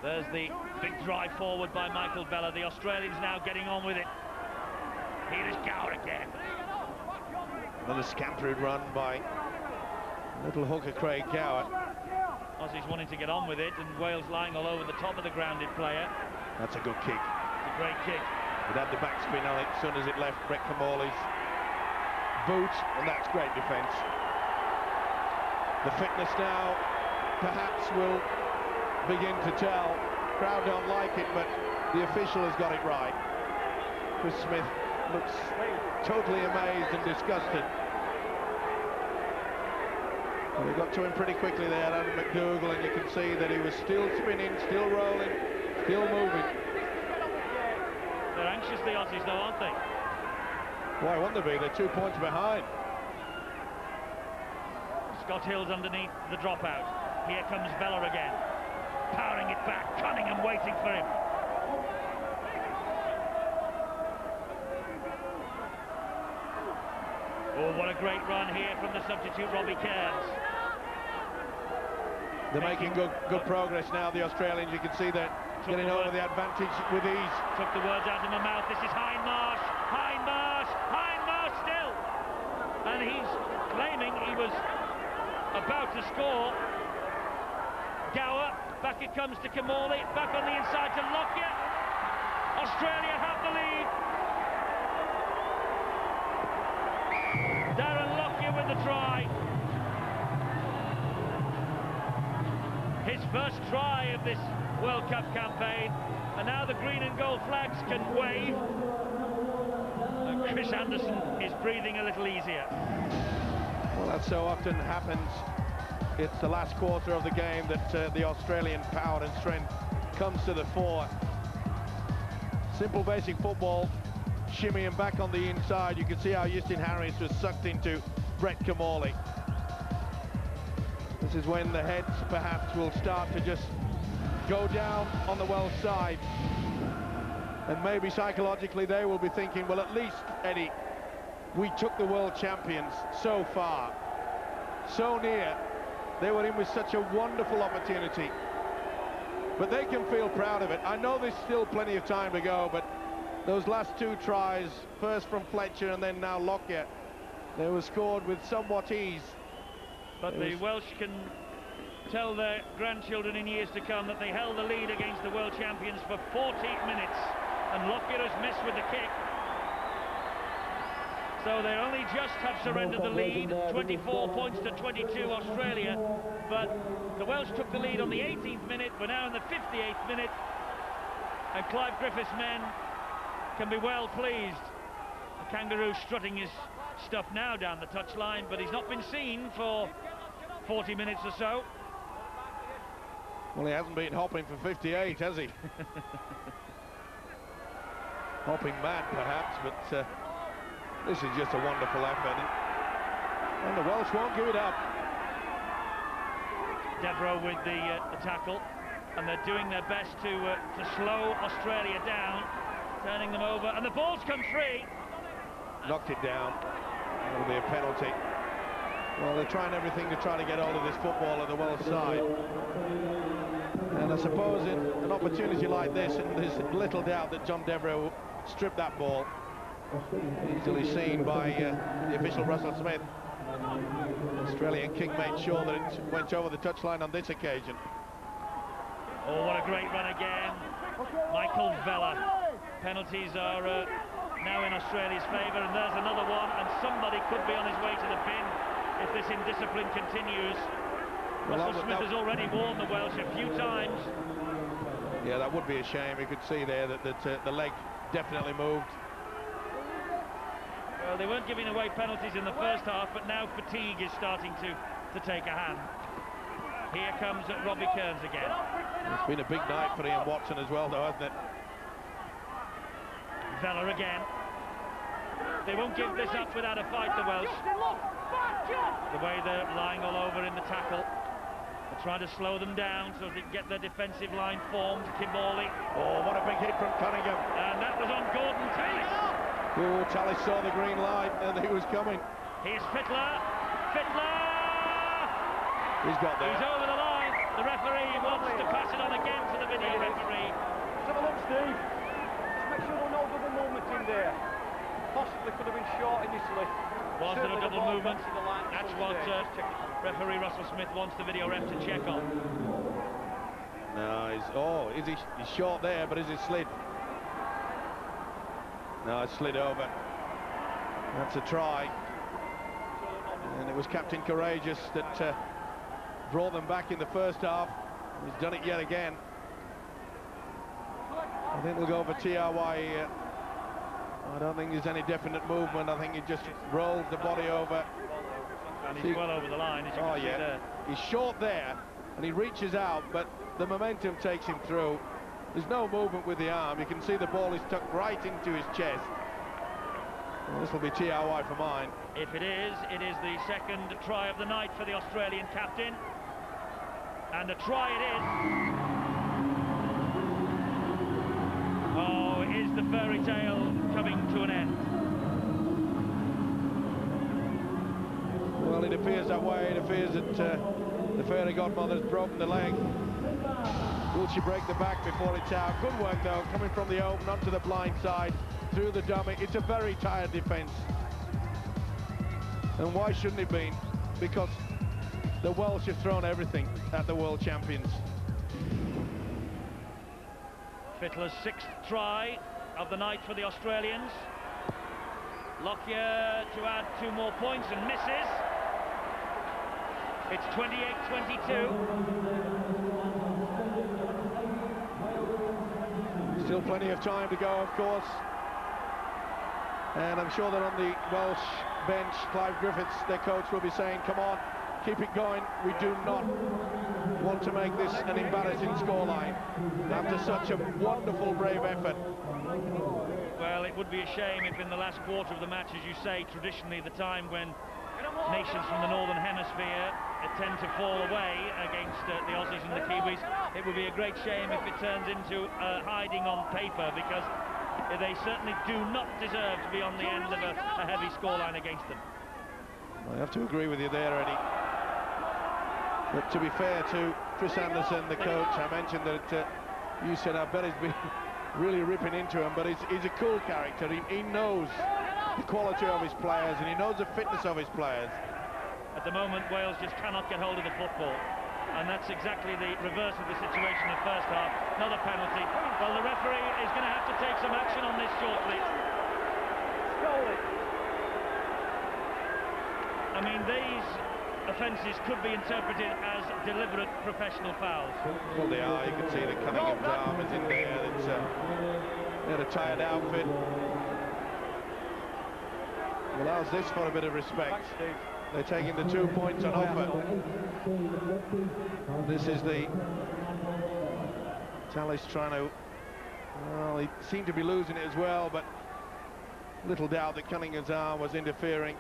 There's the big drive forward by Michael Bella. The Australians now getting on with it. Here's Gower again. Another scampering run by little hooker Craig Gower. Aussies wanting to get on with it, and Wales lying all over the top of the grounded player. That's a good kick. It's a great kick. It had the backspin on it as soon as it left Brett Camorley's boot, and that's great defence. The fitness now perhaps will begin to tell. Crowd don't like it, but the official has got it right. Chris Smith looks totally amazed and disgusted. Well, they got to him pretty quickly there, Adam McDougall, and you can see that he was still spinning, still rolling, still moving. They're anxious, the Aussies, though, aren't they? Why wouldn't they be? They're 2 points behind. Scott Hill's underneath the dropout. Here comes Bella again. Powering it back. Cunningham waiting for him. Oh, what a great run here from the substitute Robbie Cairns. They're making good progress now, the Australians. You can see they're getting over the advantage with ease. Took the words out of my mouth. This is Hindmarsh. Hindmarsh. Hindmarsh still. And he's claiming he was about to score. Gower. Back it comes to Camorley. Back on the inside to Lockyer. Australia have the lead. Darren Lockyer with the try. His first try of this World Cup campaign, and now the green and gold flags can wave, and Chris Anderson is breathing a little easier. Well, that so often happens. It's the last quarter of the game that the Australian power and strength comes to the fore. Simple basic football, shimmying back on the inside. You can see how Justin Harris was sucked into Brett Camorley. This is when the heads perhaps will start to just go down on the Welsh side. And maybe psychologically they will be thinking, well, at least, Eddie, we took the world champions so far, so near. They were in with such a wonderful opportunity. But they can feel proud of it. I know there's still plenty of time to go, but those last 2 tries, first from Fletcher and then now Lockyer, they were scored with somewhat ease. But the Welsh can tell their grandchildren in years to come that they held the lead against the world champions for 40 minutes, and Lockyer has missed with the kick. So they only just have surrendered the lead, 24 points to 22 Australia, but the Welsh took the lead on the 18th minute. We're now in the 58th minute, and Clive Griffiths' men can be well pleased. The Kangaroo strutting his stuff now down the touchline, but he's not been seen for 40 minutes or so. Well, he hasn't been hopping for 58, has he? Hopping mad, perhaps, but this is just a wonderful effort. And the Welsh won't give it up. Devereux with the tackle, and they're doing their best to slow Australia down, turning them over, and the ball's come free. Knocked it down. It'll be a penalty. Well, they're trying everything to try to get hold of this football at the Welsh side. And I suppose in an opportunity like this, and there's little doubt that John Devereux stripped that ball. Easily seen by the official Russell Smith. Australian King made sure that it went over the touchline on this occasion. Oh, what a great run again. Michael Vella. Penalties are now in Australia's favour, and there's another one, and somebody could be on his way to the bin if this indiscipline continues. Russell Smith has already warned the Welsh a few times. Yeah, that would be a shame. You could see there that the leg definitely moved. Well, they weren't giving away penalties in the first half, but now fatigue is starting to take a hand. Here comes Robbie Kearns again. It's been a big night for Ian Watson as well, though, hasn't it? Vella again. They won't give this up without a fight, the Welsh. The way they're lying all over in the tackle. They're trying to slow them down so they can get their defensive line formed. Kimball. Oh, what a big hit from Cunningham. And that was on Gordon Tallis. Oh, Tallis saw the green light and he was coming. Here's Fittler. Fittler! He's got there. He's over the line. The referee wants to pass it on again to the video referee. Let's have a look, Steve. Just make sure there's no double movement in there. Possibly could have been short initially. Was there a double movement? That's what referee Russell Smith wants the video ref to check on. No, he's short there, but is it slid? No, it's slid over. That's a try. And it was Captain Courageous that brought them back in the first half. He's done it yet again. I think we'll go for TRY. I don't think there's any definite movement. I think he just rolled the body over. And he's well over the line, as you can see there. He's short there, and he reaches out, but the momentum takes him through. There's no movement with the arm. You can see the ball is tucked right into his chest. Well, this will be TRY for mine. If it is the second try of the night for the Australian captain. And a try it is. Oh, is the fairy tale coming to an end? Well, it appears that way. It appears that the fairy godmother's broken the leg. Will she break the back before it's out? Good work, though, coming from the open onto the blind side, through the dummy. It's a very tired defence. And why shouldn't it be? Because the Welsh have thrown everything at the world champions. Fittler's sixth try of the night for the Australians. Lockyer to add 2 more points and misses. It's 28-22. Still plenty of time to go, of course. And I'm sure that on the Welsh bench, Clive Griffiths, their coach, will be saying, come on, keep it going. We do not want to make this an embarrassing scoreline after such a wonderful, brave effort. Well, it would be a shame if in the last quarter of the match, as you say, traditionally the time when nations from the Northern Hemisphere tend to fall away against the Aussies and the Kiwis, it would be a great shame if it turns into hiding on paper, because they certainly do not deserve to be on the end of a heavy scoreline against them. I have to agree with you there, Eddie. But to be fair to Chris Anderson, the coach, I mentioned that you said I bet he's been really ripping into him, but he's a cool character. He knows the quality of his players, and he knows the fitness of his players. At the moment, Wales just cannot get hold of the football, and that's exactly the reverse of the situation in the first half. Another penalty. Well, the referee is going to have to take some action on this shortly. I mean, these offences could be interpreted as deliberate professional fouls. Well, they are. You can see that Cunningham's arm is in there. It's they had a tired outfit. Allows this for a bit of respect. They're taking the 2 points on offer. This is the Tallis trying to, well, he seemed to be losing it as well, but little doubt that Cunningham's arm was interfering.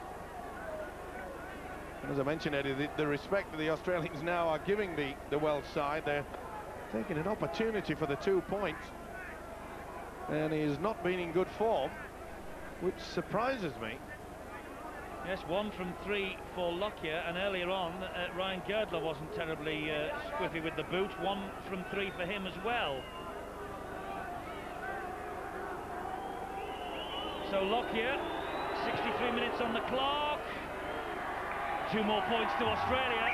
And as I mentioned, Eddie, the respect that the Australians now are giving the Welsh side, they're taking an opportunity for the 2 points. And he has not been in good form, which surprises me. Yes, 1 from 3 for Lockyer, and earlier on Ryan Girdler wasn't terribly squiffy with the boot. 1 from 3 for him as well. So Lockyer, 63 minutes on the clock. 2 more points to Australia.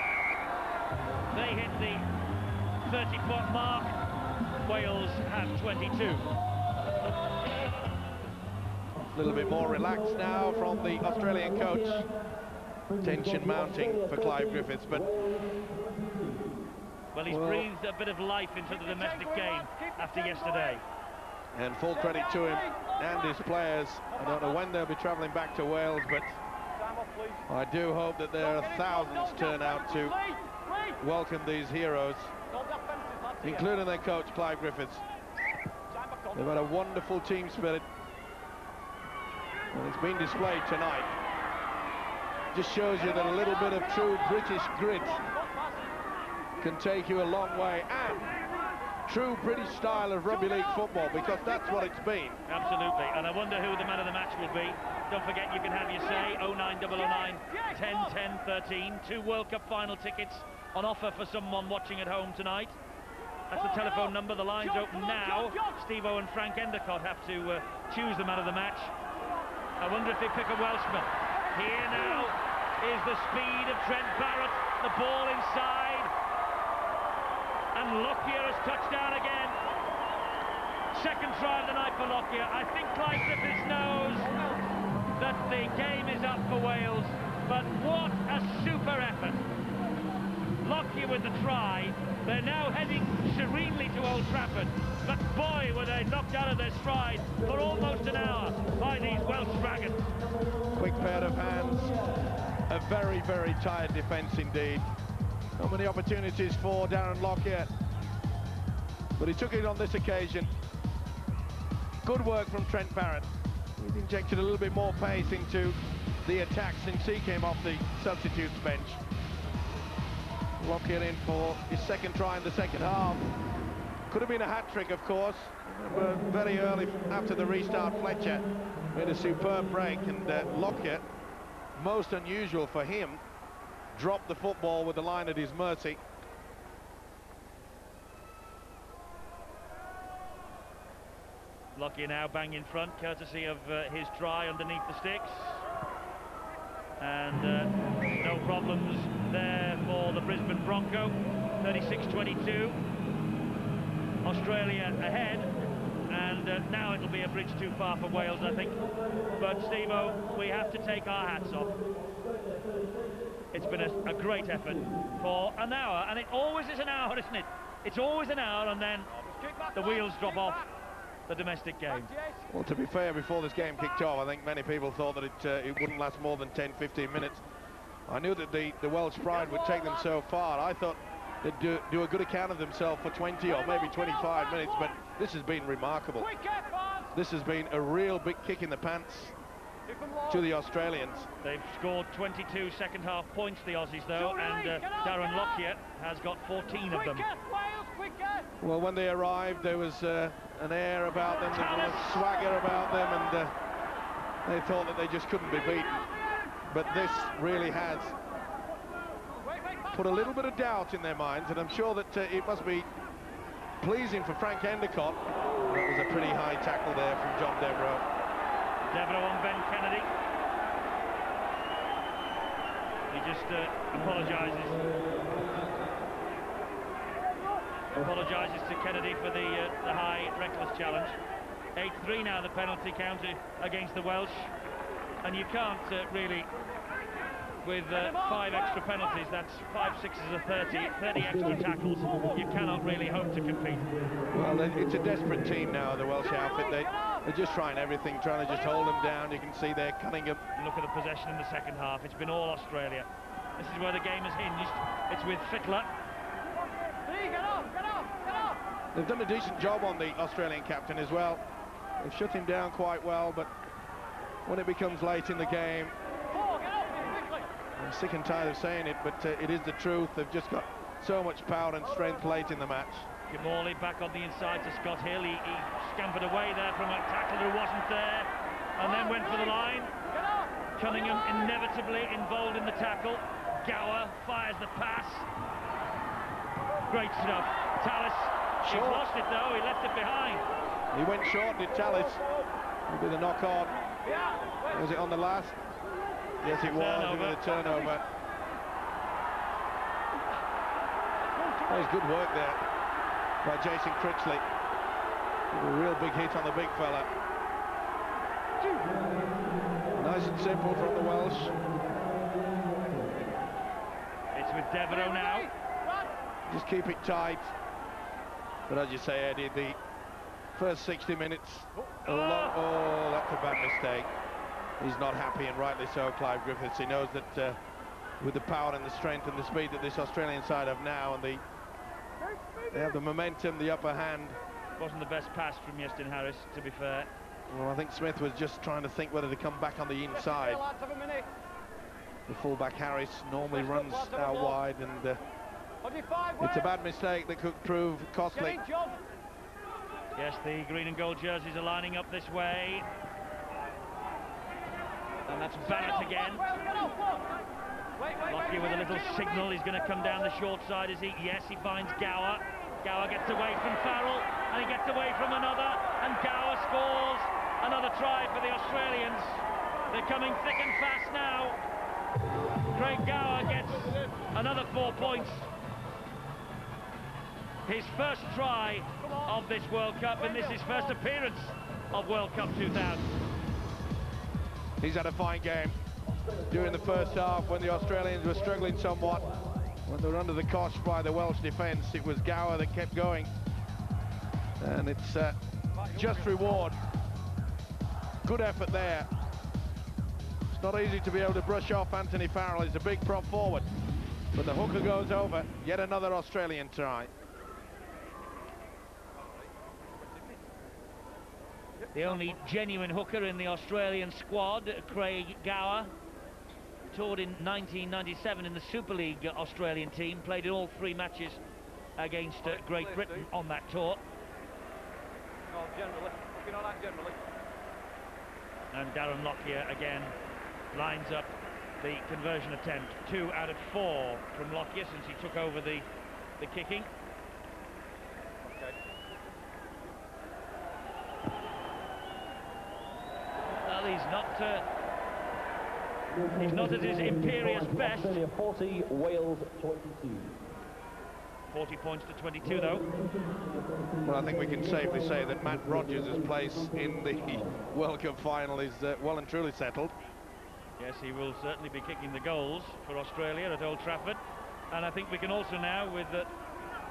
They hit the 30-point mark. Wales have 22. A little bit more relaxed now from the Australian coach. Tension mounting for Clive Griffiths, but... Well, he's breathed a bit of life into the domestic game after yesterday. And full credit to him and his players. I don't know when they'll be travelling back to Wales, but I do hope that there are thousands turn out to welcome these heroes, including their coach, Clive Griffiths. They've had a wonderful team spirit, and it's been displayed tonight. Just shows you that a little bit of true British grit can take you a long way, and true British style of rugby league football, because that's what it's been. Absolutely, and I wonder who the man of the match will be. Don't forget, you can have your say. 09009 10 10 13. 2 World Cup final tickets on offer for someone watching at home tonight. That's the telephone number. The line's open now. Steve-O and Frank Endicott have to choose the man of the match. I wonder if they pick a Welshman. Here now is the speed of Trent Barrett. The ball inside. And Lockyer has touched down again. Second try of the night for Lockyer. I think Clive Griffiths knows that the game is up for Wales, but what a super effort. Lockyer with the try. They're now heading serenely to Old Trafford, but boy, were they knocked out of their stride for almost an hour by these Welsh Dragons. Quick pair of hands. A very, very tired defence indeed. Not many opportunities for Darren Lockyer, but he took it on this occasion. Good work from Trent Barrett. He's injected a little bit more pace into the attack since he came off the substitutes bench. Lockyer in for his second try in the second half. Could have been a hat-trick, of course. Very early after the restart, Fletcher made a superb break, and Lockyer, most unusual for him, dropped the football with the line at his mercy. Lockyer now bang in front, courtesy of his try underneath the sticks. And no problems there for the Brisbane Bronco. 36-22. Australia ahead. And now it'll be a bridge too far for Wales, I think. But, Steve-O, we have to take our hats off. It's been a great effort for an hour. And it always is an hour, isn't it? It's always an hour, and then the wheels drop off the domestic game. Well, to be fair, before this game kicked off, I think many people thought that it wouldn't last more than 10-15 minutes. I knew that the Welsh pride would take them so far. I thought they'd do a good account of themselves for 20 or maybe 25 minutes, but this has been remarkable. This has been a real big kick in the pants to the Australians. They've scored 22 second-half points, the Aussies, though, and Darren Lockyer has got 14 of them. Well, when they arrived, there was an air about them, there was a swagger about them, and they thought that they just couldn't be beaten. But this really has put a little bit of doubt in their minds, and I'm sure that it must be pleasing for Frank Endicott. That was a pretty high tackle there from John Devereux. Devereux on Ben Kennedy. He just apologises to Kennedy for the high reckless challenge. 8-3 now the penalty counter against the Welsh, and you can't really, with 5 extra penalties, that's 5 6s are 30 extra tackles, you cannot really hope to compete. Well, it's a desperate team now, the Welsh outfit. They're just trying everything, trying to just hold them down. You can see they're cutting them. Look at the possession in the second half. It's been all Australia. This is where the game is hinged. It's with Fittler. They've done a decent job on the Australian captain as well. They've shut him down quite well, but when it becomes late in the game, I'm sick and tired of saying it, but it is the truth. They've just got so much power and strength late in the match. Morley back on the inside to Scott Hill. He scampered away there from a tackle who wasn't there, and then went for the line. Cunningham inevitably involved in the tackle. Gower fires the pass. Great stuff. Tallis, he's lost it though, he left it behind. He went short, did Tallis. Maybe the knock on. Was it on the last? Yes, it was. It was a turnover. That was good work there by Jason Critchley. A real big hit on the big fella. Nice and simple from the Welsh. It's with Devereux now. Just keep it tight. But as you say, Eddie, the first 60 minutes... Oh, that's a bad mistake. He's not happy, and rightly so, Clive Griffiths. He knows that with the power and the strength and the speed that this Australian side have now, and they have the momentum, the upper hand. Wasn't the best pass from Iestyn Harris, to be fair. Well, I think Smith was just trying to think whether to come back on the inside. The fullback Harris normally runs out wide, and it's a bad mistake that could prove costly. Yes, the green and gold jerseys are lining up this way. And that's Barrett again. Lockyer with a little signal. He's going to come down the short side, is he? Yes, he finds Gower. Gower gets away from Farrell, and he gets away from another, and Gower scores another try for the Australians. They're coming thick and fast now. Craig Gower gets another 4 points. His first try of this World Cup, and this is his first appearance of World Cup 2000. He's had a fine game during the first half when the Australians were struggling somewhat. When they were under the cosh by the Welsh defence, it was Gower that kept going. And it's just reward. Good effort there. It's not easy to be able to brush off Anthony Farrell. He's a big prop forward. But the hooker goes over. Yet another Australian try. The only genuine hooker in the Australian squad, Craig Gower, toured in 1997 in the Super League Australian team, played in all 3 matches against Great Britain on that tour. And Darren Lockyer again lines up the conversion attempt. 2 out of 4 from Lockyer since he took over the kicking. Well, he's not at his imperious best. 40, Wales 22. 40 points to 22, though. Well, I think we can safely say that Matt Rogers' place in the World Cup final is well and truly settled. Yes, he will certainly be kicking the goals for Australia at Old Trafford. And I think we can also now, with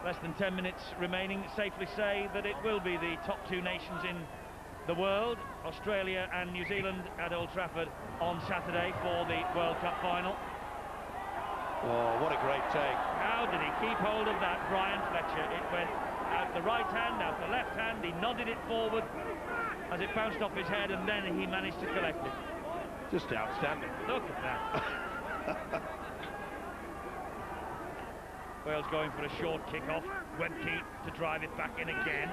less than 10 minutes remaining, safely say that it will be the top 2 nations in the world, Australia and New Zealand, at Old Trafford on Saturday for the World Cup final. Oh, what a great take. How did he keep hold of that, Brian Fletcher? It went out the right hand, out the left hand, he nodded it forward as it bounced off his head, and then he managed to collect it. Just outstanding. Look at that. Wales going for a short kick-off. Webke to drive it back in again.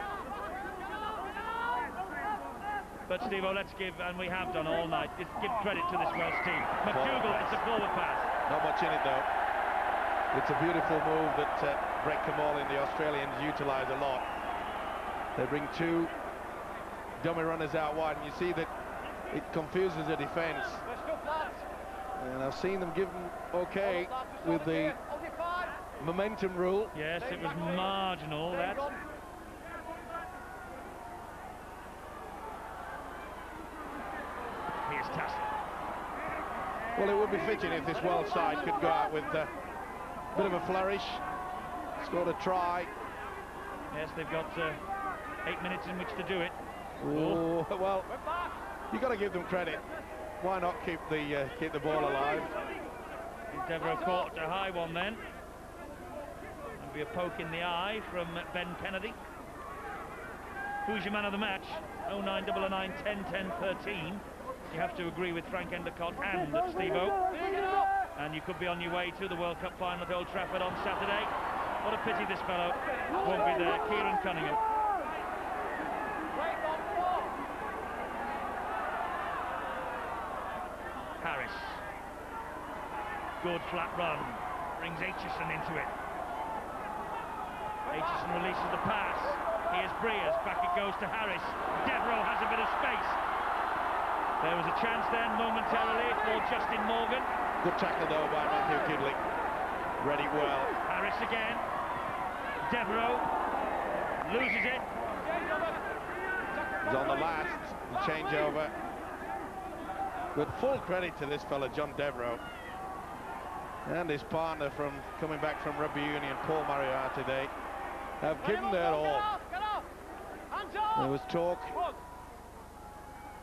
But Steve-O, let's give, and we have done all night, give credit to this Welsh team. McDougall, it's a forward pass. Not much in it, though. It's a beautiful move that Brett Kamal and the Australians utilise a lot. They bring 2 dummy runners out wide, and you see that it confuses the defence. And I've seen them give them okay with the momentum rule. Yes, it was marginal, that. Here's Tassel. Well, it would be fitting if this Welsh side could go out with a bit of a flourish. Scored a try. Yes, they've got 8 minutes in which to do it. Oh, well, you've got to give them credit. Why not keep the ball alive? Devereux caught a high one then. There'll be a poke in the eye from Ben Kennedy. Who's your man of the match? 09099 10 10 13. You have to agree with Frank Endicott and Steve-O. And you could be on your way to the World Cup final at Old Trafford on Saturday. What a pity this fellow won't be there. Kieran Cunningham. Harris. Good flat run. Brings Aitchison into it. Aitchison releases the pass. Here's Breers. Back it goes to Harris. Devereux has a bit of space. There was a chance then momentarily for Justin Morgan. Good tackle though by Matthew Kidley. Read it well. Harris again. Devereux loses it. He's on the last changeover. But full credit to this fella, John Devereux, and his partner from coming back from rugby union, Paul Mariar, today, have given their all. There was talk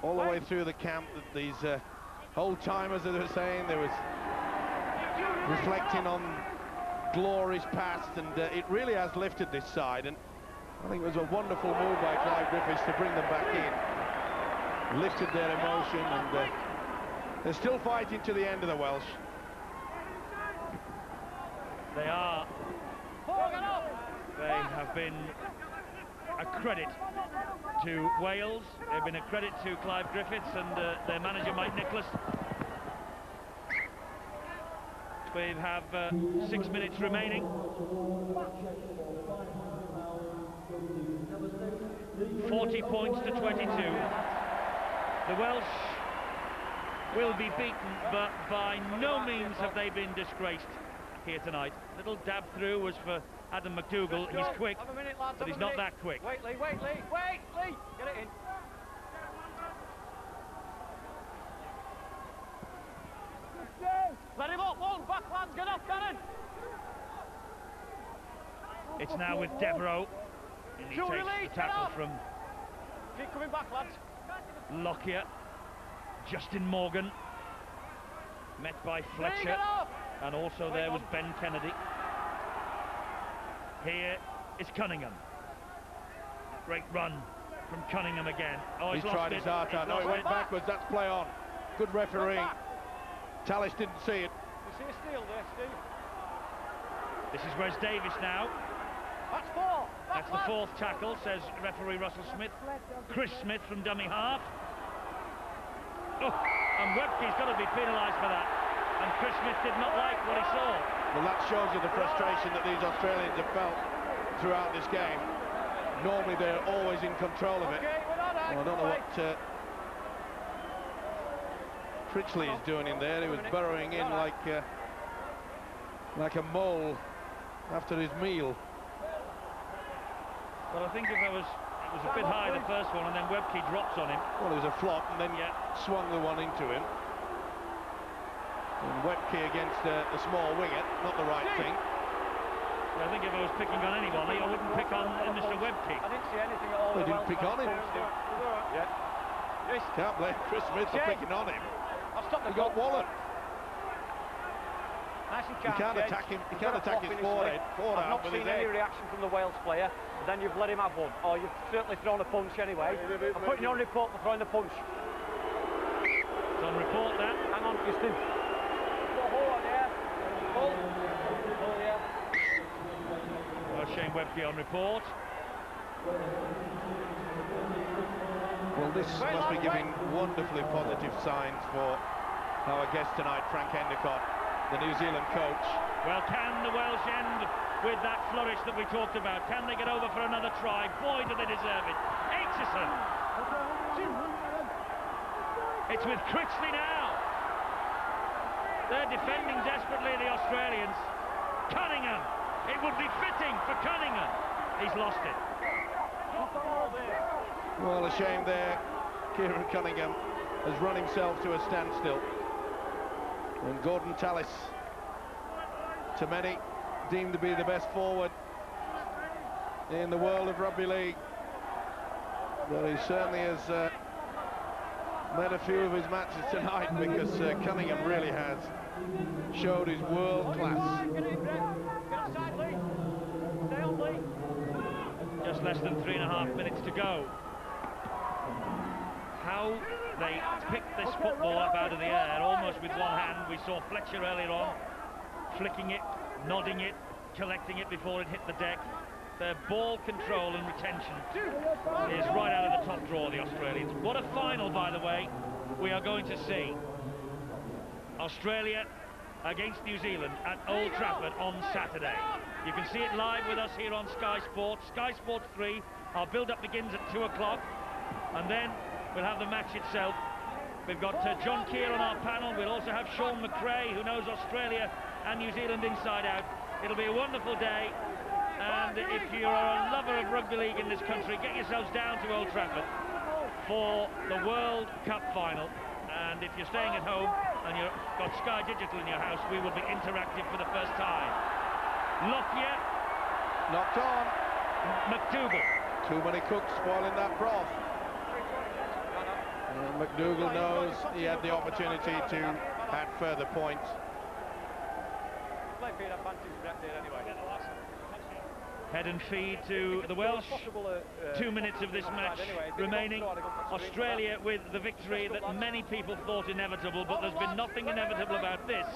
all the way through the camp that these old-timers, as they were saying, there was reflecting on glories past, and it really has lifted this side, and I think it was a wonderful move by Clive Griffiths to bring them back in. Lifted their emotion, and they're still fighting to the end of the Welsh. They are. They have been a credit to Wales. They've been a credit to Clive Griffiths and their manager Mike Nicholas. We have 6 minutes remaining. 40 points to 22. The Welsh will be beaten, but by no means have they been disgraced here tonight. Little dab through was for Adam McDougall. He's quick, but he's not that quick. Wait, Lee, wait, Lee, wait, Lee, get it in. Let him up, one, back lads, get up, Cannon. It's now with Devereux, and he takes the tackle from keep coming back, lads. Lockyer. Justin Morgan, met by Fletcher, and also there was Ben Kennedy. Here is Cunningham. Great run from Cunningham again. Oh, he's tried his heart out. No, he went backwards. That's play on. Good refereeing. Tallis didn't see it. You see a steal there, Steve? This is Wes Davis now. That's four. That's the fourth tackle, says referee Russell Smith. Chris Smith from dummy half. Oh, and Webke's got to be penalised for that. And Chris Smith did not like what he saw. Well, that shows you the frustration that these Australians have felt throughout this game. Normally they're always in control of it. Well, I don't know what Critchley is doing in there. He was burrowing in like a mole after his meal. Well, I think if it was a bit high, the first one, and then Webke drops on him. Well, it was a flop, and then swung the one into him. And Webke against the small winger, not the right thing. I think if I was picking on anyone, I wouldn't pick on Mr. Webke. I didn't see anything at all. They didn't pick on him. Yeah. Can't blame Chris Smith for picking on him. He got wallet. Nice and calm, you can't attack him. You can't attack his forehead. I've not seen any reaction from the Wales player. Then you've let him have one, or you've certainly thrown a punch anyway. I'm putting you on report for throwing the punch. It's on report that. Hang on, Justin. Hold on, yeah. Hold, yeah. Well, Shane Webke on report. Well, this must be giving wonderfully positive signs for our guest tonight, Frank Endicott, the New Zealand coach. Well, can the Welsh end with that flourish that we talked about? Can they get over for another try? Boy, do they deserve it. Aitchison. It's with Critchley now. They're defending desperately, the Australians. Cunningham. It would be fitting for Cunningham. He's lost it. Well, a shame there. Kieran Cunningham has run himself to a standstill. And Gordon Tallis, to many, deemed to be the best forward in the world of rugby league. But he certainly has made a few of his matches tonight, because Cunningham really has showed his world class. Just less than 3.5 minutes to go. How they picked this football up out of the air, almost with one hand. We saw Fletcher earlier on, flicking it, nodding it, collecting it before it hit the deck. Their ball control and retention is right out of the top drawer, the Australians. What a final, by the way, we are going to see. Australia against New Zealand at Old Trafford on Saturday. You can see it live with us here on Sky Sports. Sky Sports 3, our build-up begins at 2 o'clock, and then we'll have the match itself. We've got John Keel on our panel. We'll also have Sean McRae, who knows Australia and New Zealand inside out. It'll be a wonderful day, And if you're a lover of rugby league in this country, get yourselves down to Old Trafford for the World Cup final. And if you're staying at home and you've got Sky Digital in your house, we will be interactive for the first time. Lockyer. Knocked on. McDougall. Too many cooks spoiling that broth. And McDougall knows he had the opportunity to add further points. Head and feed to the Welsh. 2 minutes of this match remaining. Australia with the victory that many people thought inevitable, but there's been nothing inevitable about this.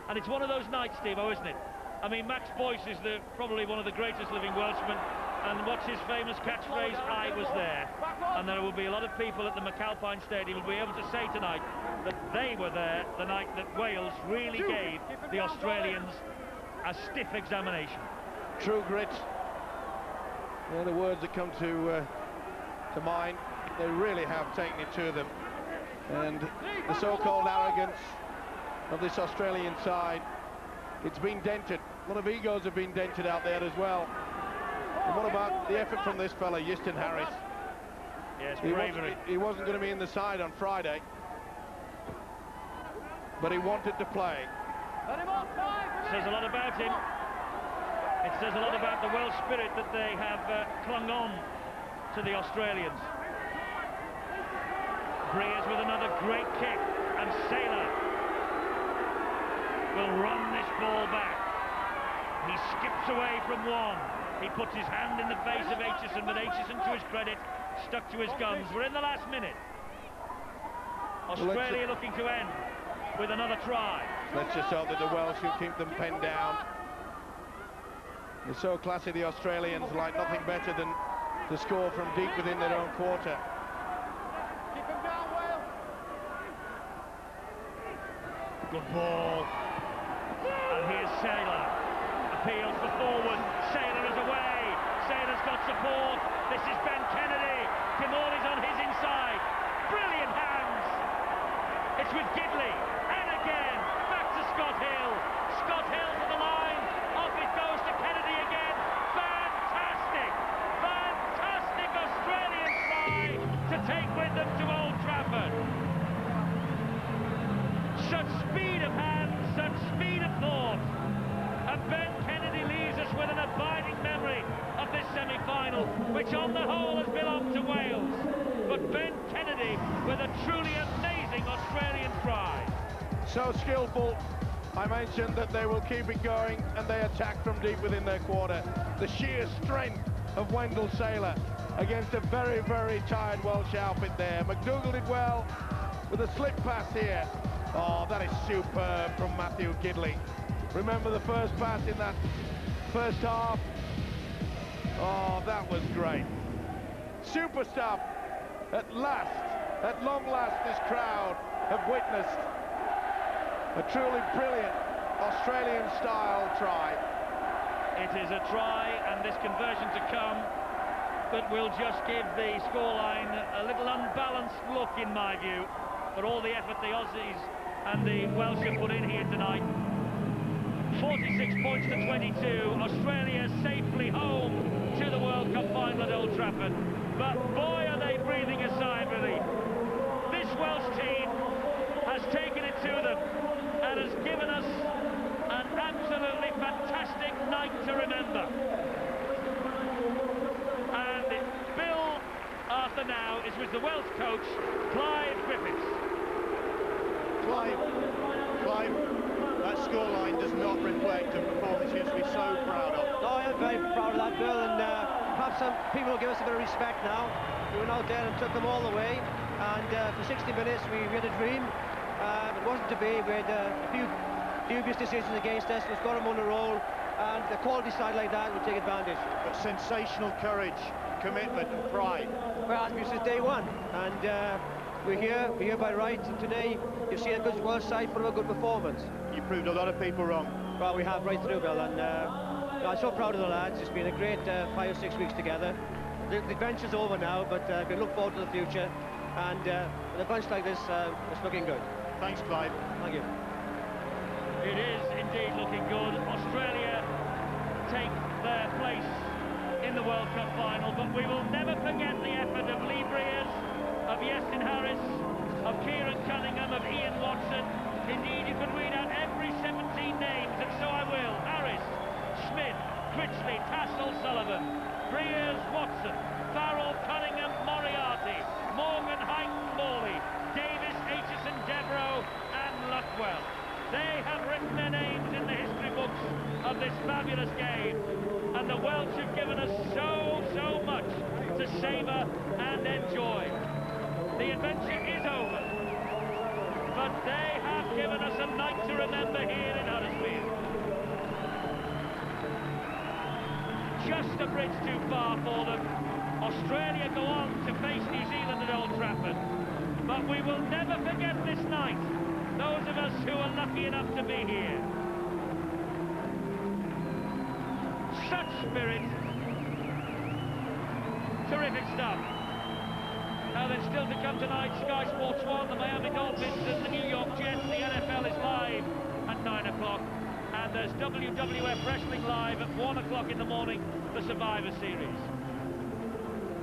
And it's one of those nights, Steve-O, isn't it? I mean, Max Boyce is probably one of the greatest living Welshmen. And what's his famous catchphrase? I was there. And there will be a lot of people at the McAlpine Stadium who will be able to say tonight that they were there the night that Wales really gave the Australians a stiff examination. True grit. They're the words that come to mind. They really have taken it to them. And the so-called arrogance of this Australian side, it's been dented. A lot of egos have been dented out there as well. And what about the effort from this fella, Easton Harris? Yes, bravery. He wasn't going to be in the side on Friday, but he wanted to play. Says a lot about him. It says a lot about the Welsh spirit that they have clung on to the Australians. Breers with another great kick, and Saylor will run this ball back. He skips away from one. He puts his hand in the face of Aitchison, but Aitchison, to his credit, stuck to his guns. We're in the last minute. Australia looking to end with another try. Let's just hope that the Welsh will keep them penned down. They're so classy, the Australians, like nothing better than to score from deep within their own quarter. Keep him down, Wales. Good ball. And here's Saylor. Appeals for forward. Saylor is away. Saylor's got support. This is Ben Kennedy. Timorley's on his inside. Brilliant hands. It's with Gidley. And again, back to Scott Hill. Scott Hill to the line. Off it goes to Kennedy again. Fantastic. Fantastic Australian try to take with them to Old Trafford. Such speed of hand, such speed of thought. And Ben Kennedy leaves us with an abiding memory of this semi-final, which on the whole has belonged to Wales. But Ben Kennedy with a truly amazing Australian try. So skillful. I mentioned that they will keep it going, and they attack from deep within their quarter. The sheer strength of Wendell Saylor against a very, very tired Welsh outfit there. McDougall did well with a slip pass here. Oh, that is superb from Matthew Gidley. Remember the first pass in that first half? Oh, that was great. Super stuff. At last, at long last, this crowd have witnessed a truly brilliant Australian-style try. It is a try, and this conversion to come that will just give the scoreline a little unbalanced look, in my view, for all the effort the Aussies and the Welsh have put in here tonight. 46 points to 22. Australia safely home to the World Cup final at Old Trafford. But boy, are they breathing a sigh of relief. This Welsh team has taken it to them and has given us an absolutely fantastic night to remember. And Bill Arthur now is with the Welsh coach, Clive Griffiths. Clive, that scoreline does not reflect a performance you used to be so proud of. No, I am very proud of that, Bill, and perhaps some people will give us a bit of respect now. We went out there and took them all the way, and for 60 minutes we had a dream. It wasn't to be. We had a few dubious decisions against us. We've got them on a roll, and a quality side like that will take advantage. But sensational courage, commitment and pride. Well, it's since day one, and we're here by right. And today you've seen a good Welsh side put up a good performance. You proved a lot of people wrong. Well, we have right through, Bill, and I'm so proud of the lads. It's been a great 5 or 6 weeks together. The adventure's over now, but we look forward to the future, and with a bunch like this, it's looking good. Thanks, Clive. Thank you. It is indeed looking good. Australia take their place in the World Cup final, but we will never forget the effort of Lee Briers, of Iestyn Harris, of Kieran Cunningham, of Ian Watson. Indeed, you can read out every 17 names, and so I will. Harris, Smith, Critchley, Tassel, Sullivan, Briers, Watson, Farrell, Cunningham, Moriarty, Morgan, Heighton, Morley, Davis, Aitchison, Devereux, and Luckwell. They have written their names in the history books of this fabulous game, and the Welsh have given us so much to savour and enjoy. The adventure is over, but they have given us a night to remember here in Huddersfield. Just a bridge too far for them. Australia go on to face New Zealand at Old Trafford, but we will never forget this night, those of us who are lucky enough to be here. Such spirit. Terrific stuff. Now then, still to come tonight, Sky Sports 1, the Miami Dolphins and the New York Jets. The NFL is live at 9 o'clock. And there's WWF Wrestling live at 1 o'clock in the morning, the Survivor Series.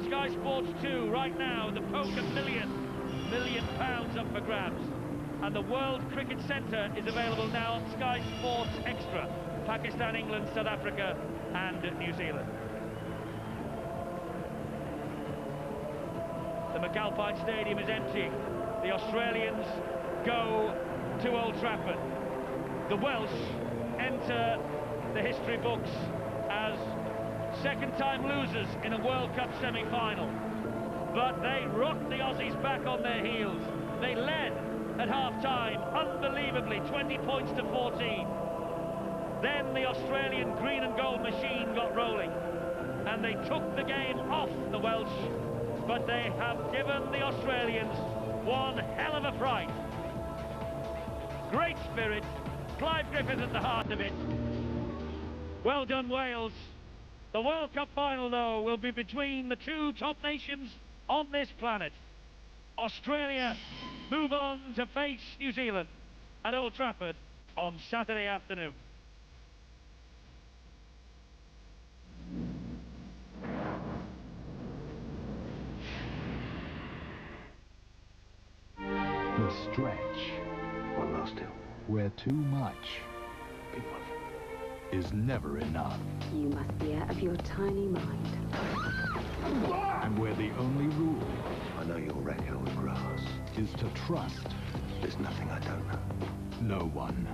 Sky Sports 2, right now, the poker million pounds up for grabs. And the World Cricket Centre is available now on Sky Sports Extra. Pakistan, England, South Africa and New Zealand. The McAlpine Stadium is empty. The Australians go to Old Trafford. The Welsh enter the history books as second-time losers in a World Cup semi-final. But they rocked the Aussies back on their heels. They led at half-time, unbelievably, 20 points to 14. Then the Australian green and gold machine got rolling, and they took the game off the Welsh, but they have given the Australians one hell of a fright. Great spirit, Clive Griffith at the heart of it. Well done, Wales. The World Cup final, though, will be between the two top nations on this planet. Australia move on to face New Zealand at Old Trafford on Saturday afternoon. The stretch. One last deal. Where too much Big one. is never enough. You must be out of your tiny mind. And where the only rule I know you'll wreck hell with grass. is to trust There's nothing I don't know. no one.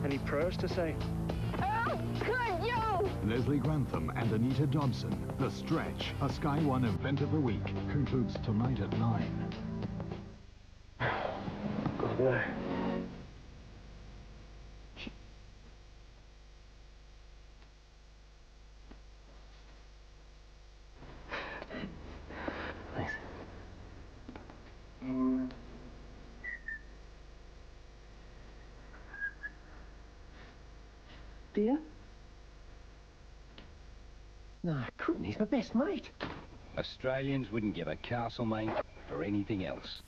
Any prayers to say? Oh, good, you! Leslie Grantham and Anita Dobson. The Stretch, a Sky One event of the week, concludes tonight at 9. God, no. Thanks. Dear? No, I couldn't. He's my best mate. Australians wouldn't give a Castlemaine for anything else.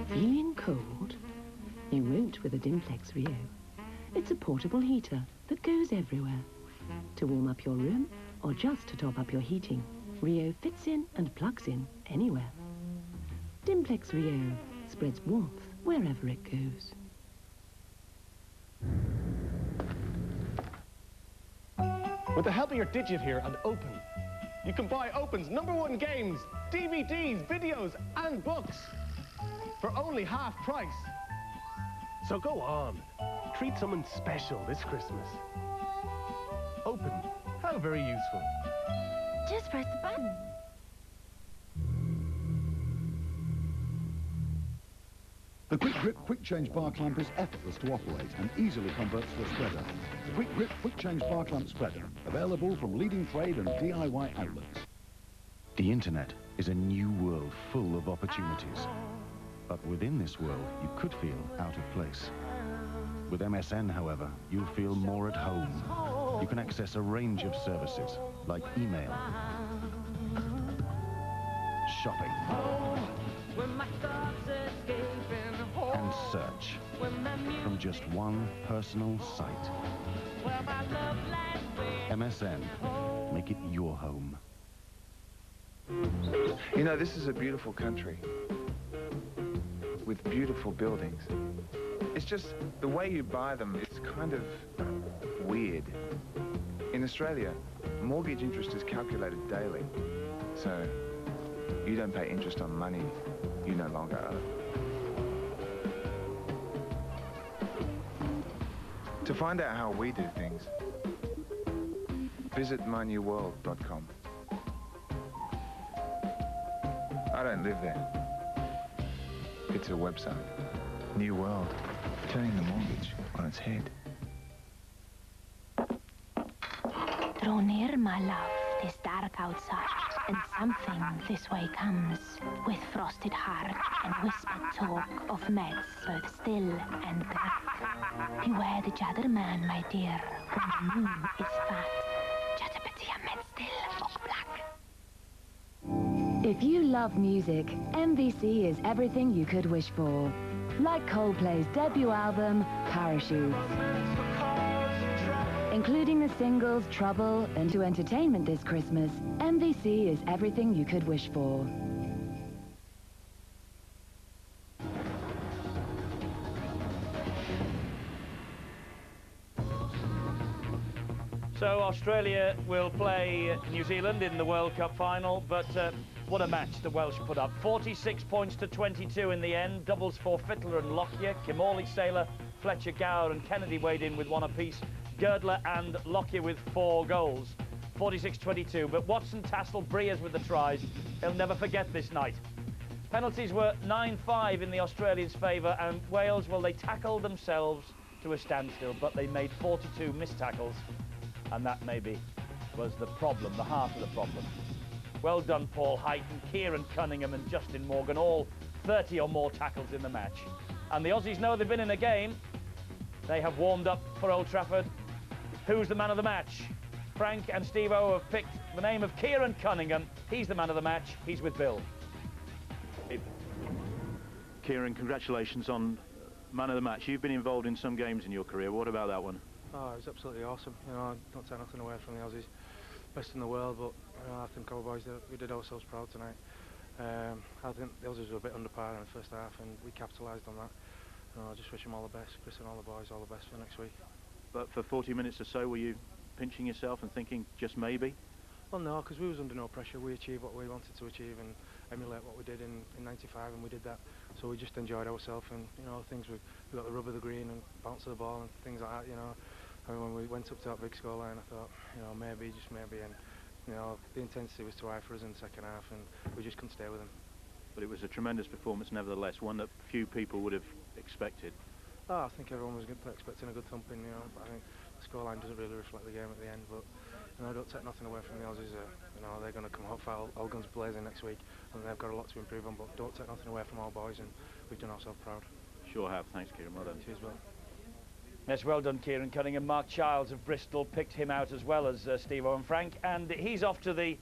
Feeling cold? You won't with a Dimplex Rio. It's a portable heater that goes everywhere. To warm up your room or just to top up your heating, Rio fits in and plugs in anywhere. Dimplex Rio spreads warmth wherever it goes. With the help of your digit here and Open, you can buy Open's #1 games, DVDs, videos, and books for only half price. So go on. Treat someone special this Christmas. Open. How very useful. Just press the button. The Quick Grip Quick Change bar clamp is effortless to operate and easily converts to a spreader. The Quick Grip Quick Change bar clamp spreader, available from leading trade and DIY outlets. The internet is a new world full of opportunities. But within this world, you could feel out of place. With MSN, however, you'll feel more at home. You can access a range of services, like email, shopping. And search from just one personal site. MSN, make it your home. You know, this is a beautiful country with beautiful buildings. It's just the way you buy them, it's kind of weird. In Australia, mortgage interest is calculated daily. So you don't pay interest on money you no longer owe. To find out how we do things, visit mynewworld.com. I don't live there. It's a website. New World, turning the mortgage on its head. Draw near, my love, 'tis dark outside, and something this way comes, with frosted heart and whispered talk of meds, both still and black. Beware the jadder man, my dear, when the moon is fat. Jadderpatia med still och black. If you love music, MVC is everything you could wish for. Like Coldplay's debut album, Parachutes. Including the singles Trouble and To Entertainment this Christmas, MVC is everything you could wish for. So Australia will play New Zealand in the World Cup final, but what a match the Welsh put up. 46 points to 22 in the end. Doubles for Fittler and Lockyer. Kimorley, Saylor, Fletcher, Gower and Kennedy weighed in with one apiece. Girdler and Lockyer with 4 goals. 46-22, but Watson, Tassel, Breers with the tries. He'll never forget this night. Penalties were 9-5 in the Australians' favour, and Wales, well, they tackled themselves to a standstill, but they made 42 missed tackles. And that maybe was the problem, the heart of the problem. Well done, Paul Heighton, Kieran Cunningham and Justin Morgan, all 30 or more tackles in the match. And the Aussies know they've been in a game. They have warmed up for Old Trafford. Who's the man of the match? Frank and Steve-O have picked the name of Kieran Cunningham. He's the man of the match. He's with Bill. Kieran, congratulations on man of the match. You've been involved in some games in your career. What about that one? Oh, it was absolutely awesome. You know, I don't take nothing away from the Aussies. Best in the world, but you know, I think our boys we did ourselves proud tonight. I think the Aussies were a bit under par in the first half, and we capitalised on that. You know, I just wish them all the best, Chris and all the boys, all the best for next week. But for 40 minutes or so, were you pinching yourself and thinking just maybe? Well, no, because we was under no pressure. We achieved what we wanted to achieve and emulate what we did in '95, and we did that. So we just enjoyed ourselves, and you know, things we got the rub of the green and bounce of the ball and things like that. You know, and when we went up to that big scoreline, I thought, you know, maybe, just maybe, and you know, the intensity was too high for us in the second half, and we just couldn't stay with them. But it was a tremendous performance, nevertheless, one that few people would have expected. Oh, I think everyone was expecting a good thumping, you know. But I think the scoreline doesn't really reflect the game at the end, but you know, don't take nothing away from the Aussies. You know, they're going to come hot fire, all guns blazing next week, and they've got a lot to improve on. But don't take nothing away from our boys, and we've done ourselves proud. Sure have. Thanks, Kieran. Well done. Cheers, Will. Yes, well done, Kieran Cunningham. Mark Childs of Bristol picked him out as well as Steve-O and Frank, and he's off to the